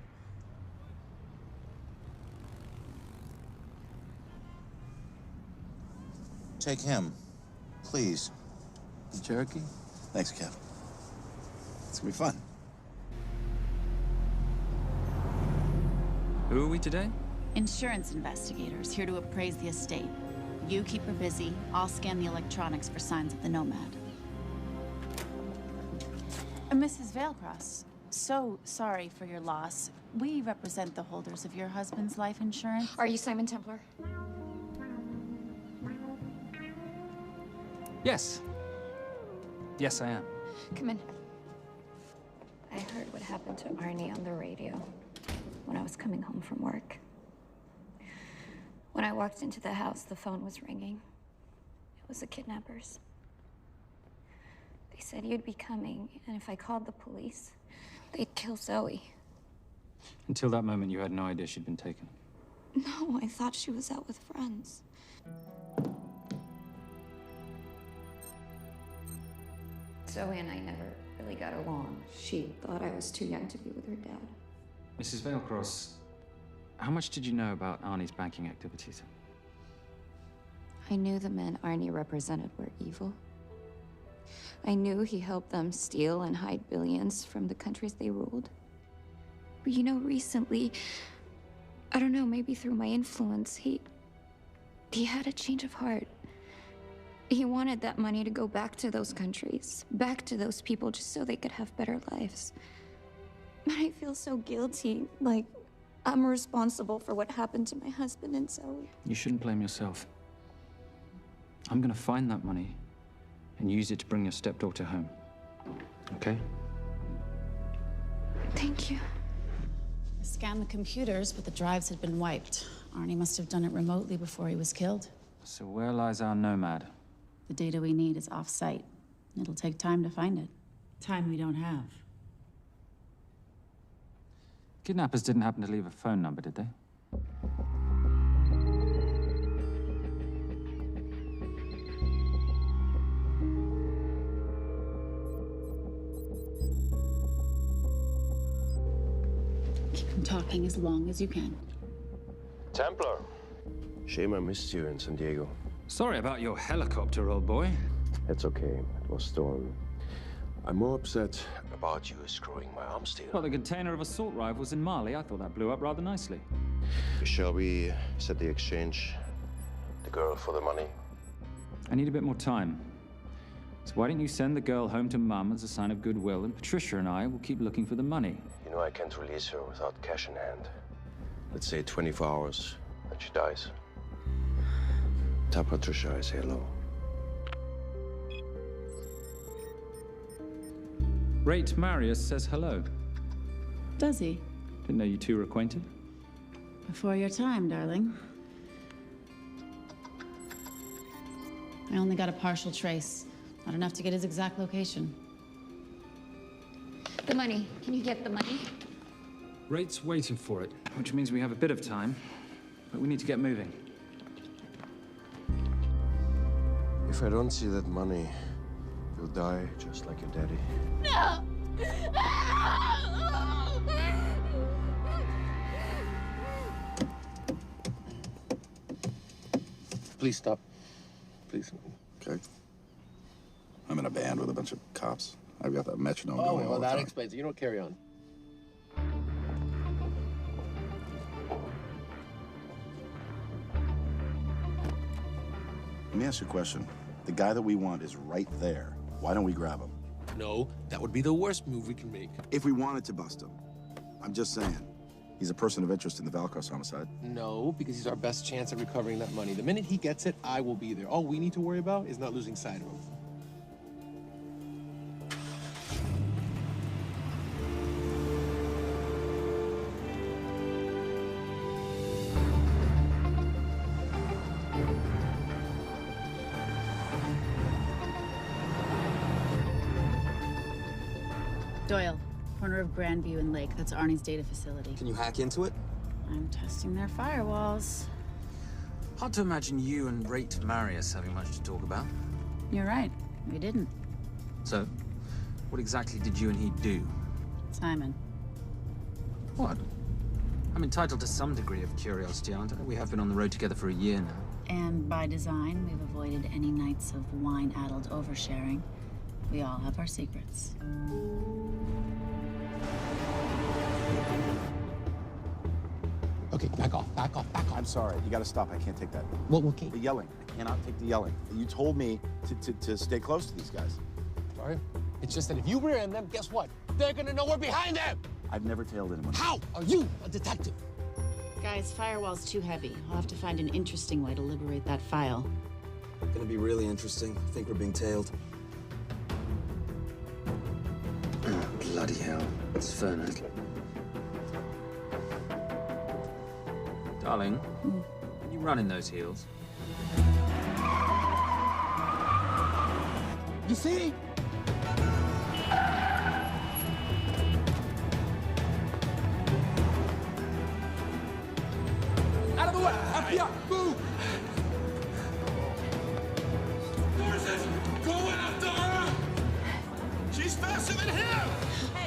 S7: Take him, please.
S2: The Cherokee?
S4: Thanks, Kev. It's gonna be fun.
S6: Who are we today?
S16: Insurance investigators here to appraise the estate. You keep her busy. I'll scan the electronics for signs of the Nomad. Mrs. Veilcross, so sorry for your loss. We represent the holders of your husband's life insurance.
S23: Are you Simon Templar?
S8: Yes. Yes, I am.
S23: Come in. I heard what happened to Arnie on the radio when I was coming home from work. When I walked into the house, the phone was ringing. It was the kidnappers. They said you'd be coming, and if I called the police, they'd kill Zoe.
S8: Until that moment, you had no idea she'd been taken.
S23: No, I thought she was out with friends. Zoe and I never really got along. She thought I was too young to be with her dad.
S8: Mrs. Veilcross, how much did you know about Arnie's banking activities?
S23: I knew the men Arnie represented were evil. I knew he helped them steal and hide billions from the countries they ruled. But you know, recently, I don't know, maybe through my influence, he had a change of heart. He wanted that money to go back to those countries, back to those people, just so they could have better lives. But I feel so guilty, like I'm responsible for what happened to my husband and Zoe.
S8: You shouldn't blame yourself. I'm gonna find that money and use it to bring your stepdaughter home. Okay?
S23: Thank you.
S16: I scanned the computers, but the drives had been wiped. Arnie must have done it remotely before he was killed.
S8: So where lies our nomad?
S16: The data we need is off-site. It'll take time to find it. Time we don't have.
S8: Kidnappers didn't happen to leave a phone number, did they?
S16: Keep them talking as long as you can.
S24: Templar. Shame I missed you in San Diego.
S8: Sorry about your helicopter, old boy.
S24: It's okay. It was stormy. I'm more upset about you screwing my arms deal.
S8: Well, the container of assault rifles in Mali, I thought that blew up rather nicely.
S24: Shall we set the exchange? The girl for the money?
S8: I need a bit more time. So why don't you send the girl home to Mum as a sign of goodwill, and Patricia and I will keep looking for the money.
S24: You know I can't release her without cash in hand. Let's say 24 hours, and she dies. Tell Patricia I say hello.
S8: Rate Marius says hello.
S16: Does he?
S8: Didn't know you two were acquainted.
S16: Before your time, darling. I only got a partial trace. Not enough to get his exact location.
S23: The money. Can you get the money?
S8: Rate's waiting for it, which means we have a bit of time, but we need to get moving.
S24: If I don't see that money, you'll die just like your daddy.
S23: No!
S2: Please stop. Please.
S15: Okay. I'm in a band with a bunch of cops. I've got that metronome
S2: Oh,
S15: going all
S2: well,
S15: the
S2: that
S15: time.
S2: explains it. You don't carry on.
S4: Let me ask you a question. The guy that we want is right there. Why don't we grab him?
S2: No, that would be the worst move we can make.
S4: If we wanted to bust him. I'm just saying. He's a person of interest in the Valcross homicide.
S2: No, because he's our best chance at recovering that money. The minute he gets it, I will be there. All we need to worry about is not losing sight of him.
S16: Doyle, corner of Grandview and Lake. That's Arnie's data facility.
S6: Can you hack into it?
S16: I'm testing their firewalls.
S6: Hard to imagine you and Rate Marius having much to talk about.
S16: You're right. We didn't.
S6: So, what exactly did you and he do?
S16: Simon.
S6: What? I'm entitled to some degree of curiosity, aren't I? We have been on the road together for a year now.
S16: And by design, we've avoided any nights of wine-addled oversharing. We all have our secrets.
S4: Okay, back off, back off, back off. I'm sorry. You gotta stop. I can't take that.
S1: Well, okay.
S4: The yelling. I cannot take the yelling. You told me to stay close to these guys.
S2: Sorry? It's just that if you rear end them, guess what? They're gonna know we're behind them!
S4: I've never tailed anyone.
S2: How are you a detective?
S16: Guys, firewall's too heavy. I'll have to find an interesting way to liberate that file.
S6: Gonna be really interesting. I think we're being tailed. Oh, bloody hell. It's Fernet.
S8: Darling, can you run in those heels?
S2: You see? Out of the way! FBI, move!
S7: Forces, go after her! She's faster than him!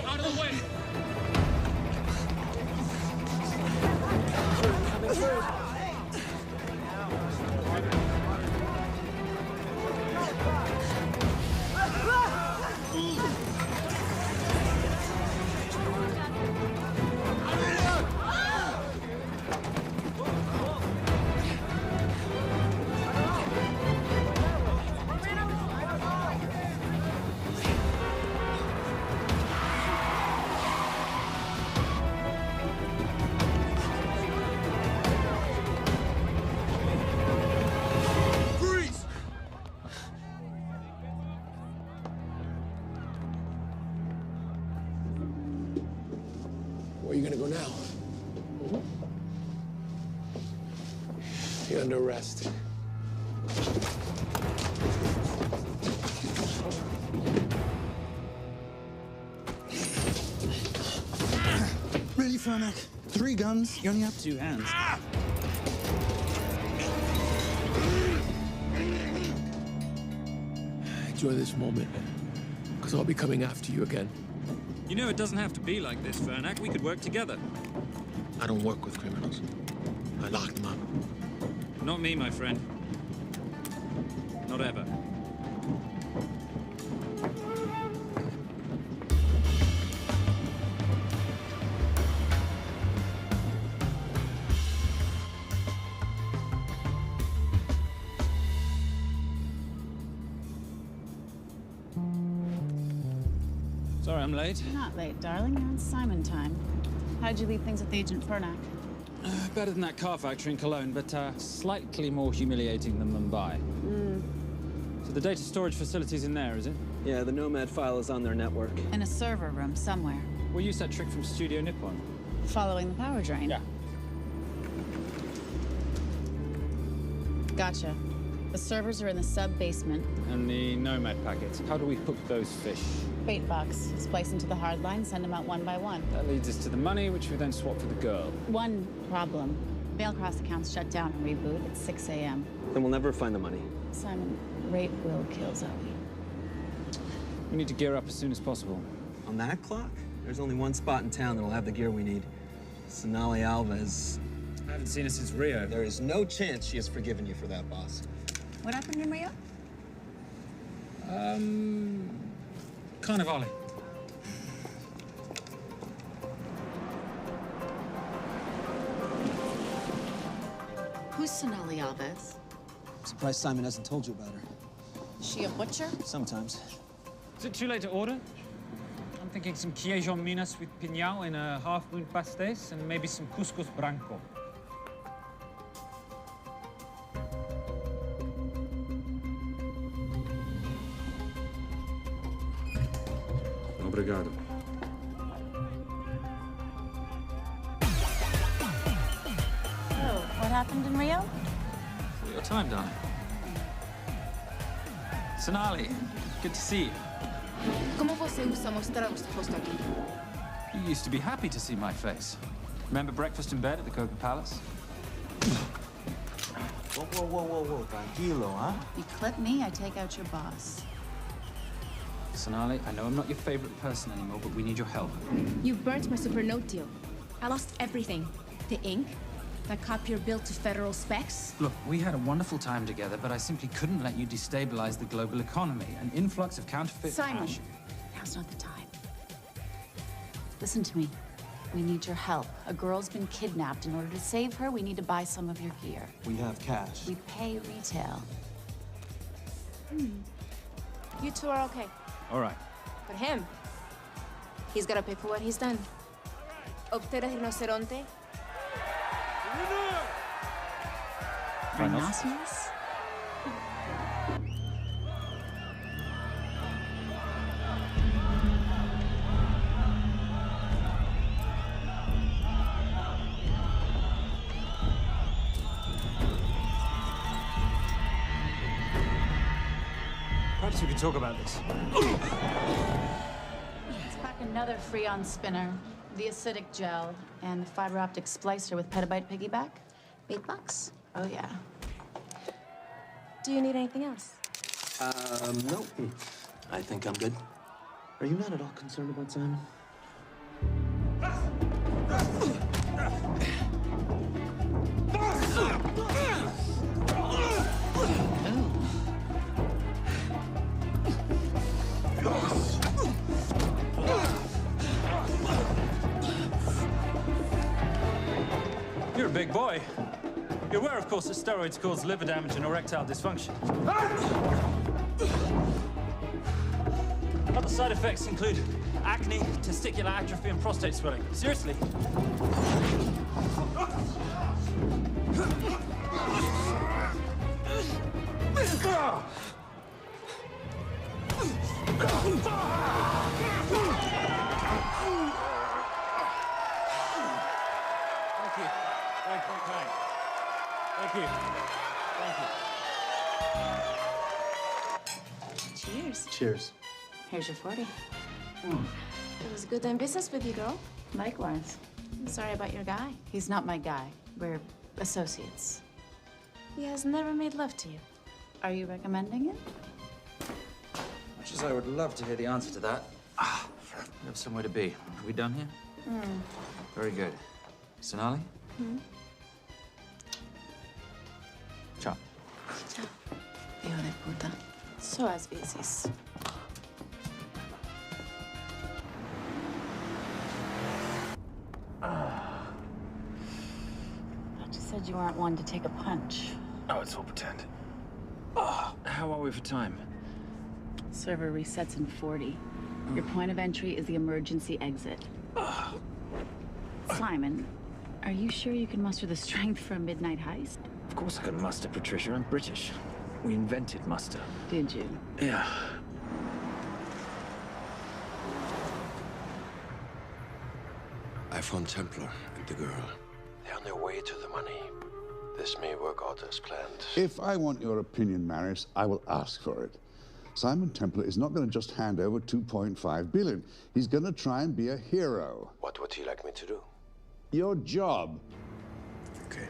S7: Out of the way! Coming through!
S2: Where are you gonna go now? You're under arrest.
S6: Really, Fernac? 3 guns? You only have 2 hands.
S2: Enjoy this moment, because I'll be coming after you again.
S8: You know, it doesn't have to be like this, Fernac. We could work together.
S2: I don't work with criminals. I lock them up.
S8: Not me, my friend. Not ever.
S6: Sorry I'm late.
S16: You're not late, darling. You're on Simon time. How'd you leave things with Agent Fernac?
S6: Better than that car factory in Cologne, but slightly more humiliating than Mumbai. So the data storage facility's in there, is it?
S11: Yeah, the Nomad file is on their network.
S16: In a server room somewhere.
S6: We'll use that trick from Studio Nippon.
S16: Following the power drain?
S6: Yeah.
S16: Gotcha. The servers are in the sub-basement.
S6: And the Nomad packets. How do we hook those fish?
S16: Bait box. Splice into the hard line, send them out one by one.
S6: That leads us to the money, which we then swap for the girl.
S16: One problem. Mailcross accounts shut down and reboot at 6 a.m.
S11: Then we'll never find the money.
S16: Simon, rape will kill Zoe.
S6: We need to gear up as soon as possible.
S11: On that clock? There's only one spot in town that'll have the gear we need. Sonali Alves.
S6: I haven't seen her since Rio.
S11: There is no chance she has forgiven you for that, boss.
S16: What happened in Rio?
S6: Carnivale.
S16: Who's Sonali Alves?
S11: Surprised Simon hasn't told you about her.
S16: Is she a butcher?
S11: Sometimes.
S6: Is it too late to order? I'm thinking some Queijon Minas with piñao in a half-moon pastéis and maybe some couscous branco.
S24: Obrigado.
S16: Oh, what happened in Rio?
S6: For your time, darling. Sonali, good to see you.
S9: Como você usa mostrar o seu rosto aqui?
S6: You used to be happy to see my face. Remember breakfast in bed at the Coca Palace?
S11: Whoa, tranquilo, huh?
S16: You clip me, I take out your boss.
S6: Sonali, I know I'm not your favorite person anymore, but we need your help.
S18: You burnt my Supernote deal. I lost everything. The ink, that copier built to federal specs.
S6: Look, we had a wonderful time together, but I simply couldn't let you destabilize the global economy. An influx of counterfeit
S16: Simon,
S6: cash.
S16: now's not the time. Listen to me. We need your help. A girl's been kidnapped. In order to save her, we need to buy some of your gear.
S11: We have cash.
S16: We pay retail.
S18: You two are okay.
S6: All right.
S18: But him, he's gotta pay for what he's done. Obtera rinoceronte.
S16: Rhinoceros?
S6: Perhaps we could talk about this.
S16: Let's pack another Freon spinner, the acidic gel, and the fiber optic splicer with petabyte piggyback.
S18: Bait box?
S16: Oh, yeah.
S18: Do you need anything else?
S11: No. I think I'm good. Are you not at all concerned about Simon?
S6: You're a big boy. You're aware, of course, that steroids cause liver damage and erectile dysfunction. Other side effects include acne, testicular atrophy, and prostate swelling. Seriously.
S14: Cheers.
S16: Here's your 40.
S9: It was good doing business with you, girl.
S16: Likewise.
S9: I'm sorry about your guy.
S16: He's not my guy. We're associates.
S9: He has never made love to you.
S16: Are you recommending it?
S8: Much as I would love to hear the answer to that. We have somewhere to be. Are we done here? Very good. Sonali? Ciao.
S16: Ciao. Hijo de puta. So as veces. But you said you weren't one to take a punch.
S8: Oh, it's all pretend. How are we for time?
S16: Server resets in 40. Your point of entry is the emergency exit. Simon, are you sure you can muster the strength for a midnight heist?
S8: Of course I can muster, Patricia. I'm British. We invented muster.
S16: Did you?
S8: Yeah.
S15: I found Templar and the girl. They're on their way to the money. This may work out as planned.
S12: If I want your opinion, Maris, I will ask for it. Simon Templar is not going to just hand over 2.5 billion. He's going to try and be a hero.
S15: What would he like me to do?
S12: Your job.
S15: Okay.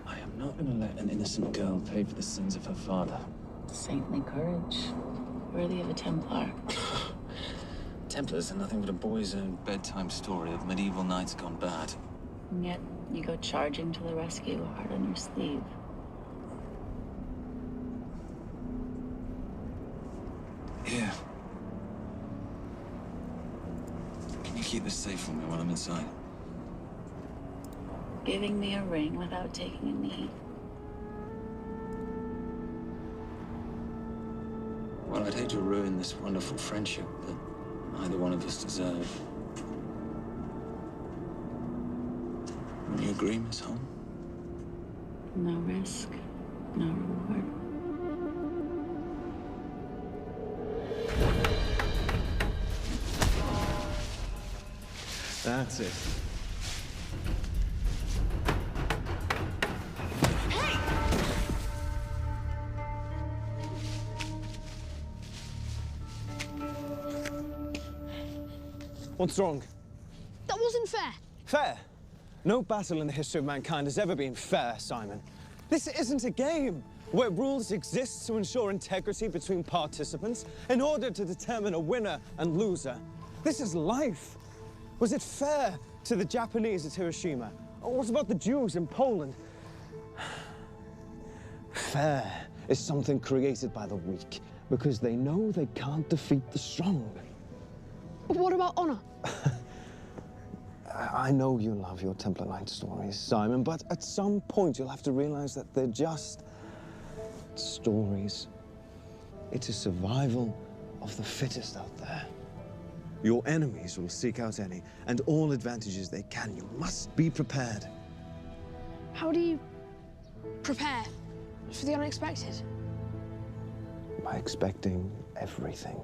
S8: I am not going to let an innocent girl pay for the sins of her father.
S16: Saintly courage. Worthy of a Templar.
S8: Templars are nothing but a boy's own bedtime story of medieval knights gone bad.
S16: And yet, you go charging to the rescue, heart on your sleeve.
S8: Here. Can you keep this safe for me while I'm inside?
S16: Giving me a ring without taking a knee.
S8: Well, I'd hate to ruin this wonderful friendship that neither one of us deserve. You agree, Miss Holm?
S16: No risk, no reward.
S11: That's it. What's wrong?
S18: That wasn't fair.
S11: Fair? No battle in the history of mankind has ever been fair, Simon. This isn't a game where rules exist to ensure integrity between participants in order to determine a winner and loser. This is life. Was it fair to the Japanese at Hiroshima? Or what about the Jews in Poland? Fair is something created by the weak because they know they can't defeat the strong.
S18: But what about honor?
S11: I know you love your Templar Knight stories, Simon, but at some point you'll have to realize that they're just stories. It's a survival of the fittest out there. Your enemies will seek out any and all advantages they can. You must be prepared.
S18: How do you prepare for the unexpected?
S11: By expecting everything.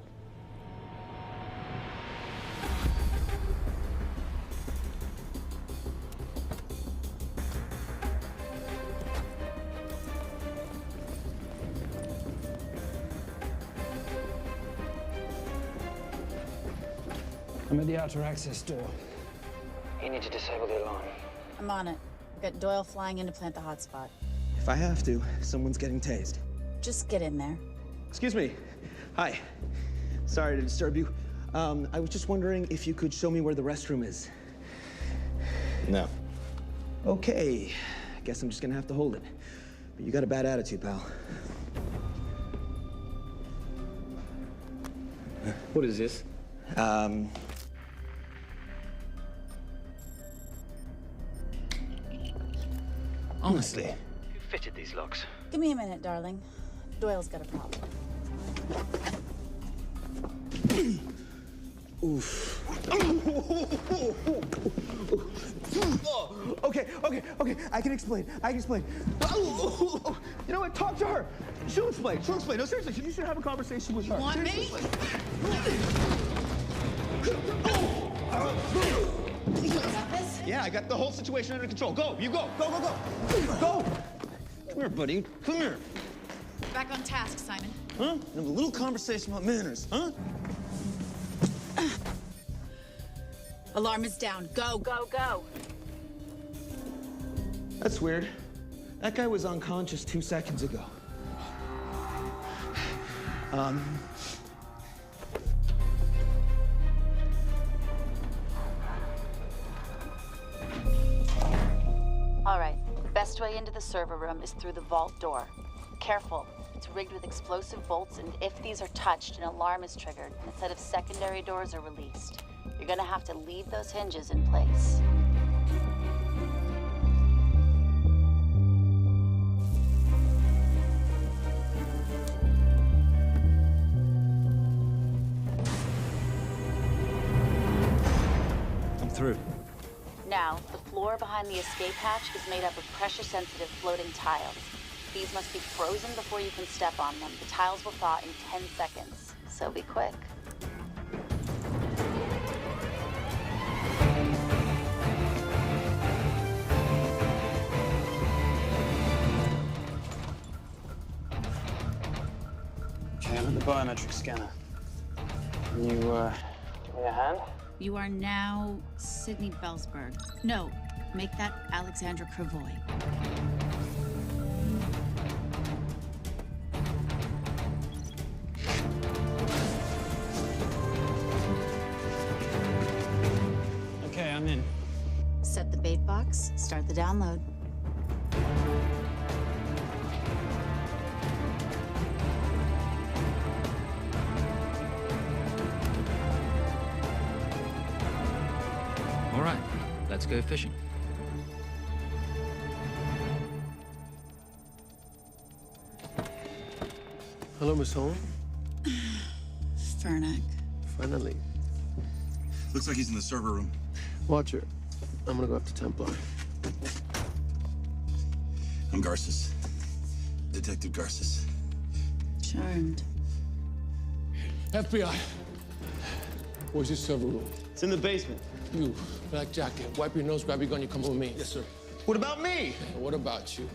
S6: I'm at the outer access door.
S8: You need to disable the alarm.
S16: I'm on it. I've got Doyle flying in to plant the hotspot.
S11: If I have to, someone's getting tased.
S16: Just get in there.
S11: Excuse me. Hi. Sorry to disturb you. I was just wondering if you could show me where the restroom is.
S15: No.
S11: Okay. Guess I'm just gonna have to hold it. But you got a bad attitude, pal.
S8: What is this?
S11: Honestly.
S8: Who fitted these locks?
S16: Give me a minute, darling. Doyle's got a problem.
S11: Oof. Okay. I can explain. You know what? Talk to her. She'll explain. No, seriously, you should have a conversation with her.
S9: You want me?
S16: You got this?
S10: Yeah, I got the whole situation under control. Go, you go. Go, go, go. Go! Come here, buddy. Come here.
S16: Back on task, Simon.
S10: Huh? Have a little conversation about manners, huh?
S16: Alarm is down. Go, go, go.
S11: That's weird. That guy was unconscious 2 seconds ago.
S16: All right. The best way into the server room is through the vault door. Careful. It's rigged with explosive bolts, and if these are touched, an alarm is triggered, and a set of secondary doors are released. You're gonna have to leave those hinges in place.
S11: I'm through.
S16: Now, the floor behind the escape hatch is made up of pressure-sensitive floating tiles. These must be frozen before you can step on them. The tiles will thaw in 10 seconds, so be quick.
S11: Okay, I'm at the biometric scanner. Can you, give me a hand?
S16: You are now Sydney Bellsberg. No, make that Alexandra Cravoy.
S6: Okay, I'm in.
S16: Set the bait box, start the download.
S8: All right, let's go fishing.
S2: Hello, Miss Holm.
S16: Fernac.
S2: Finally.
S13: Looks like he's in the server room.
S2: Watcher, I'm gonna go up to Templar.
S13: I'm Garces. Detective Garces.
S16: Charmed.
S2: FBI. Where's your server room?
S11: It's in the basement.
S2: You, black jacket, wipe your nose, grab your gun, you come with me.
S11: Yes, sir. What about me?
S2: What about you?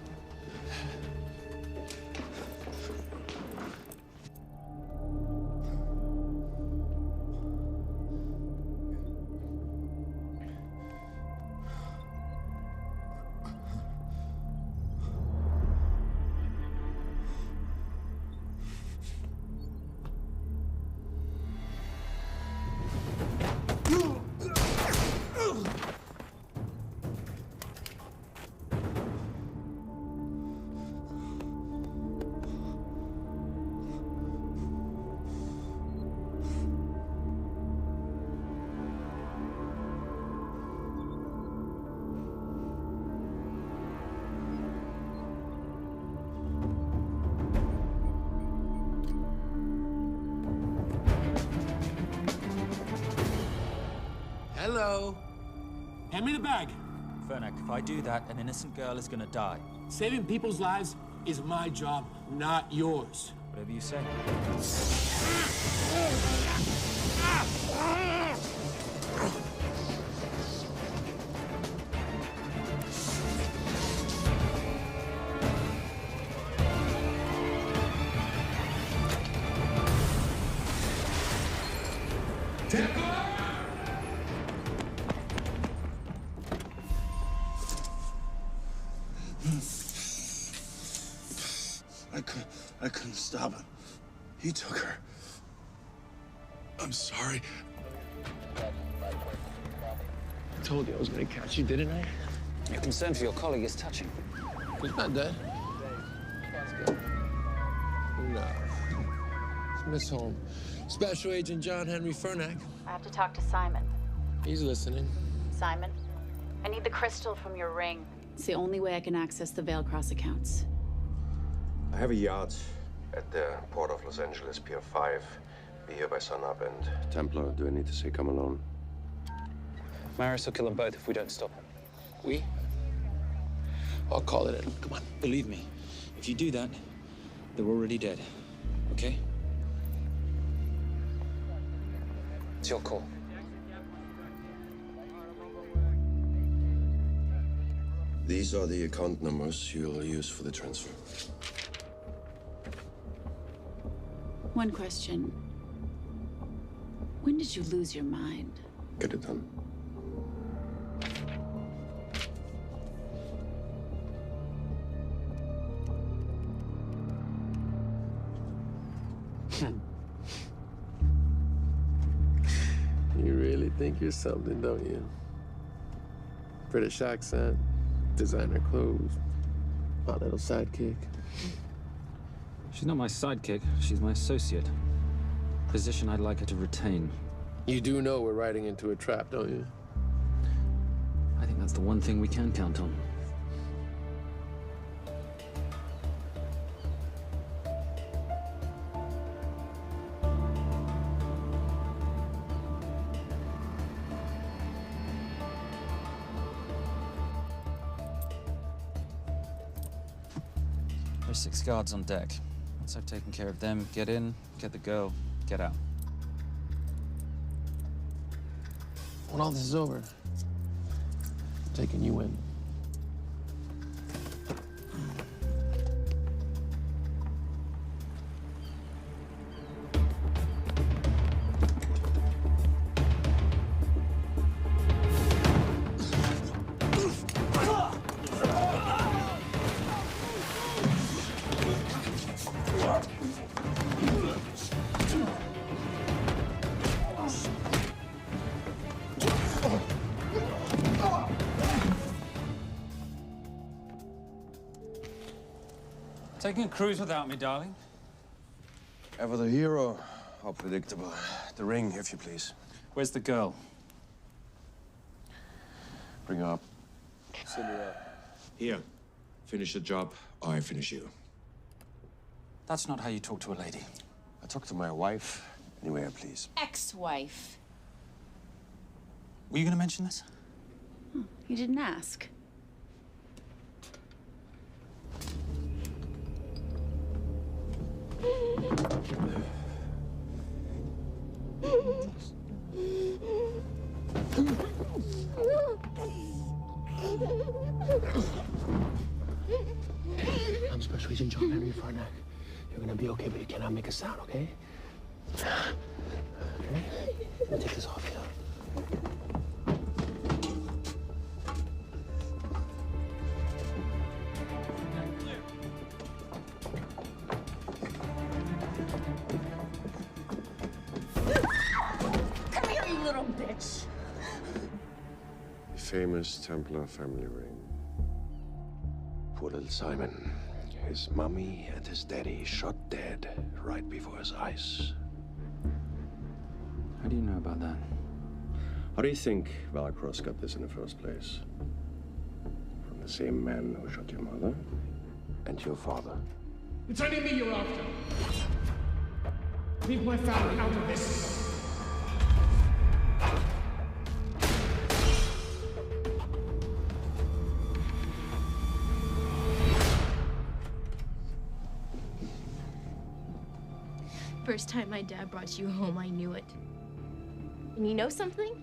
S3: Hello.
S17: Hand me the bag.
S8: Fernac, if I do that, an innocent girl is gonna die.
S17: Saving people's lives is my job, not yours.
S8: Whatever you say.
S13: I couldn't stop him. He took her. I'm sorry.
S2: I told you I was gonna catch you, didn't I?
S6: Your concern for your colleague is touching.
S2: He's not dead. Let's go. No. It's Miss Holm. Special Agent John Henry Fernac.
S16: I have to talk to Simon.
S2: He's listening.
S16: Simon, I need the crystal from your ring. It's the only way I can access the Veilcross accounts.
S15: I have a yacht at the port of Los Angeles, Pier 5. Be here by sunup, and Templar, do I need to say come alone?
S6: Maris will kill them both if we don't stop him.
S2: We? I'll call it in. Come on.
S6: Believe me, if you do that, they're already dead. Okay? It's your call.
S15: These are the account numbers you'll use for the transfer.
S16: One question. When did you lose your mind?
S15: Get it done.
S2: You really think you're something, don't you? British accent, designer clothes, my little sidekick.
S6: She's not my sidekick, she's my associate. Position I'd like her to retain.
S2: You do know we're riding into a trap, don't you?
S6: I think that's the one thing we can count on.
S8: There's 6 guards on deck. Once I've taken care of them, get in, get the girl, get out.
S2: When all this is over, I'm taking you in.
S6: Taking a cruise without me, darling?
S15: Ever the hero? How predictable. The ring, if you please.
S6: Where's the girl?
S15: Bring her up.
S24: Send her up. Here. Finish the job, or I finish you.
S8: That's not how you talk to a lady.
S15: I talk to my wife anywhere, please.
S16: Ex-wife.
S8: Were you gonna mention this?
S16: You didn't ask.
S2: I'm Special Agent John Henry Farnack. You're gonna be okay, but you cannot make a sound, okay? Okay? Let me take this off you.
S16: Come here, you little bitch.
S15: The famous Templar family ring. Poor little Simon. His mummy and his daddy shot dead right before his eyes.
S8: How do you know about that?
S15: How do you think Valacross got this in the first place? From the same man who shot your mother and your father.
S17: It's only me you're after. Leave my family out of this.
S9: First time my dad brought you home, I knew it. And you know something?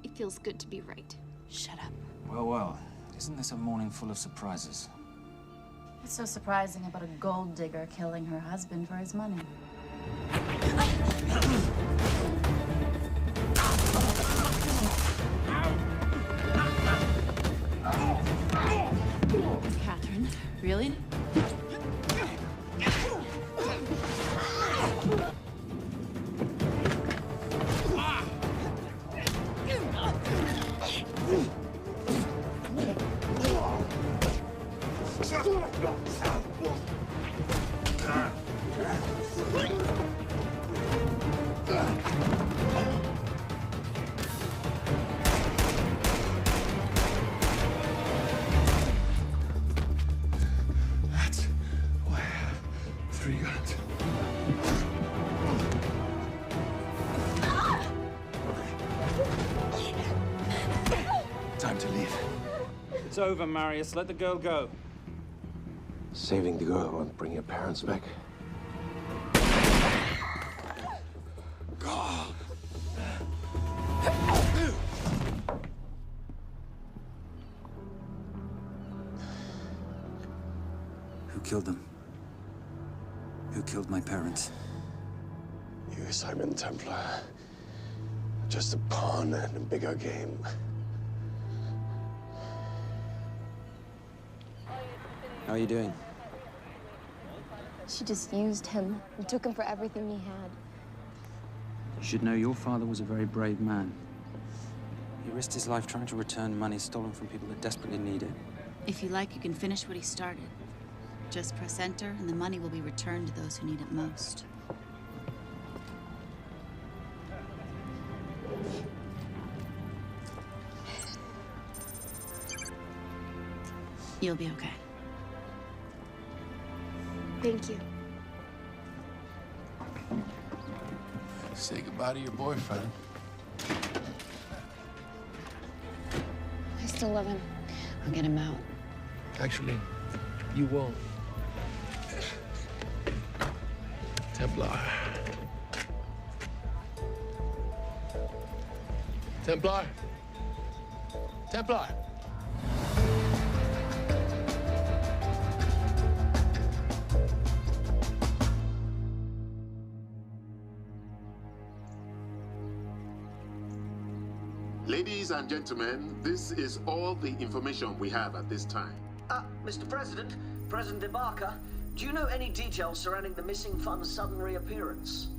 S9: It feels good to be right. Shut up.
S8: Well, well. Isn't this a morning full of surprises?
S16: What's so surprising about a gold digger killing her husband for his money? Catherine, really?
S15: That's why I have 3 guns. Time to leave.
S6: It's over, Marius. Let the girl go.
S15: Saving the girl won't bring your parents back. God.
S8: killed them? Who killed my parents?
S15: You, Simon Templar. Just a pawn in a bigger game.
S8: How are you doing?
S9: She just used him and took him for everything he had.
S8: You should know your father was a very brave man. He risked his life trying to return money stolen from people that desperately need it.
S16: If you like, you can finish what he started. Just press enter, and the money will be returned to those who need it most. You'll be okay.
S9: Thank you.
S2: Say goodbye to your boyfriend.
S9: I still love him. I'll get him out.
S2: Actually, you won't. Templar. Templar. Templar.
S3: Ladies and gentlemen, this is all the information we have at this time.
S20: Mr. President, President Ibaka, do you know any details surrounding the missing fund's sudden reappearance?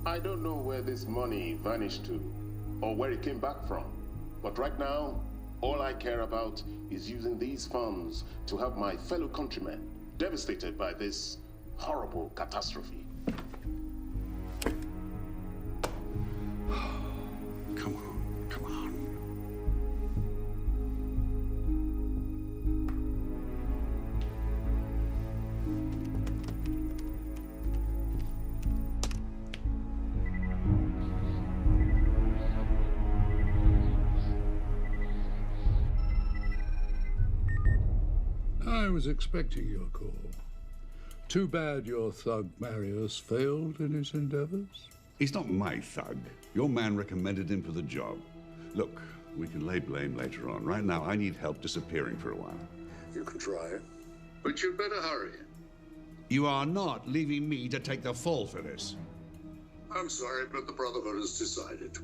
S3: I don't know where this money vanished to, or where it came back from. But right now, all I care about is using these funds to help my fellow countrymen devastated by this horrible catastrophe.
S15: Come on, come on.
S12: I was expecting your call. Too bad your thug Marius failed in his endeavors.
S21: He's not my thug. Your man recommended him for the job. Look, we can lay blame later on. Right now, I need help disappearing for a while.
S3: You can try it, but you'd better hurry.
S21: You are not leaving me to take the fall for this.
S3: I'm sorry, but the Brotherhood has decided.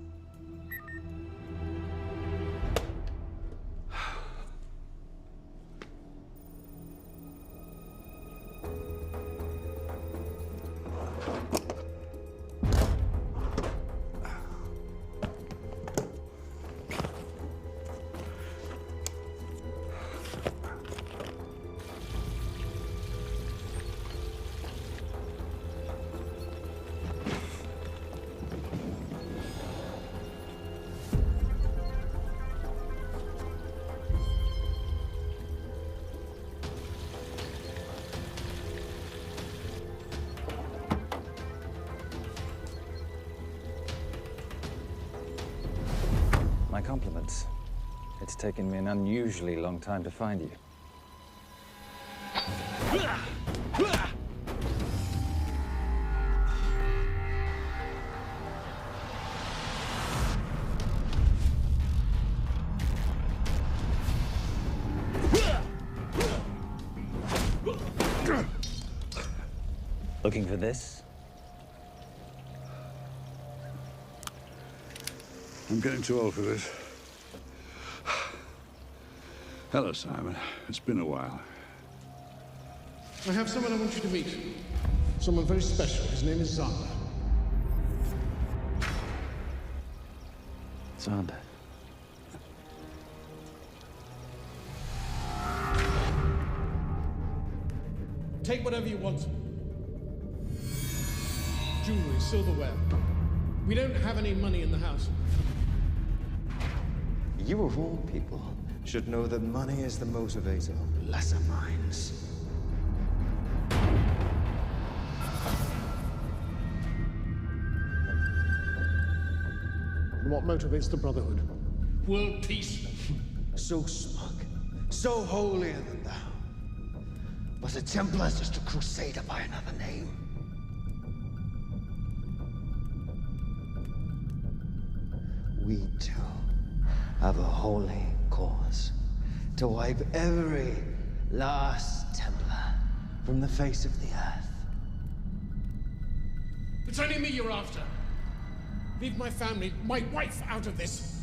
S8: My compliments. It's taken me an unusually long time to find you. Looking for this?
S21: I'm getting too old for this. Hello, Simon. It's been a while.
S19: I have someone I want you to meet. Someone very special. His name is Xander.
S8: Xander.
S17: Take whatever you want. Jewelry, silverware. We don't have any money in the house.
S22: You of all people should know that money is the motivator of lesser minds.
S19: And what motivates the Brotherhood?
S17: World peace.
S22: So smug, so holier than thou. But the Templars just a crusader by another name. We too have a holy cause to wipe every last Templar from the face of the earth.
S17: It's only me you're after. Leave my family, my wife, out of this.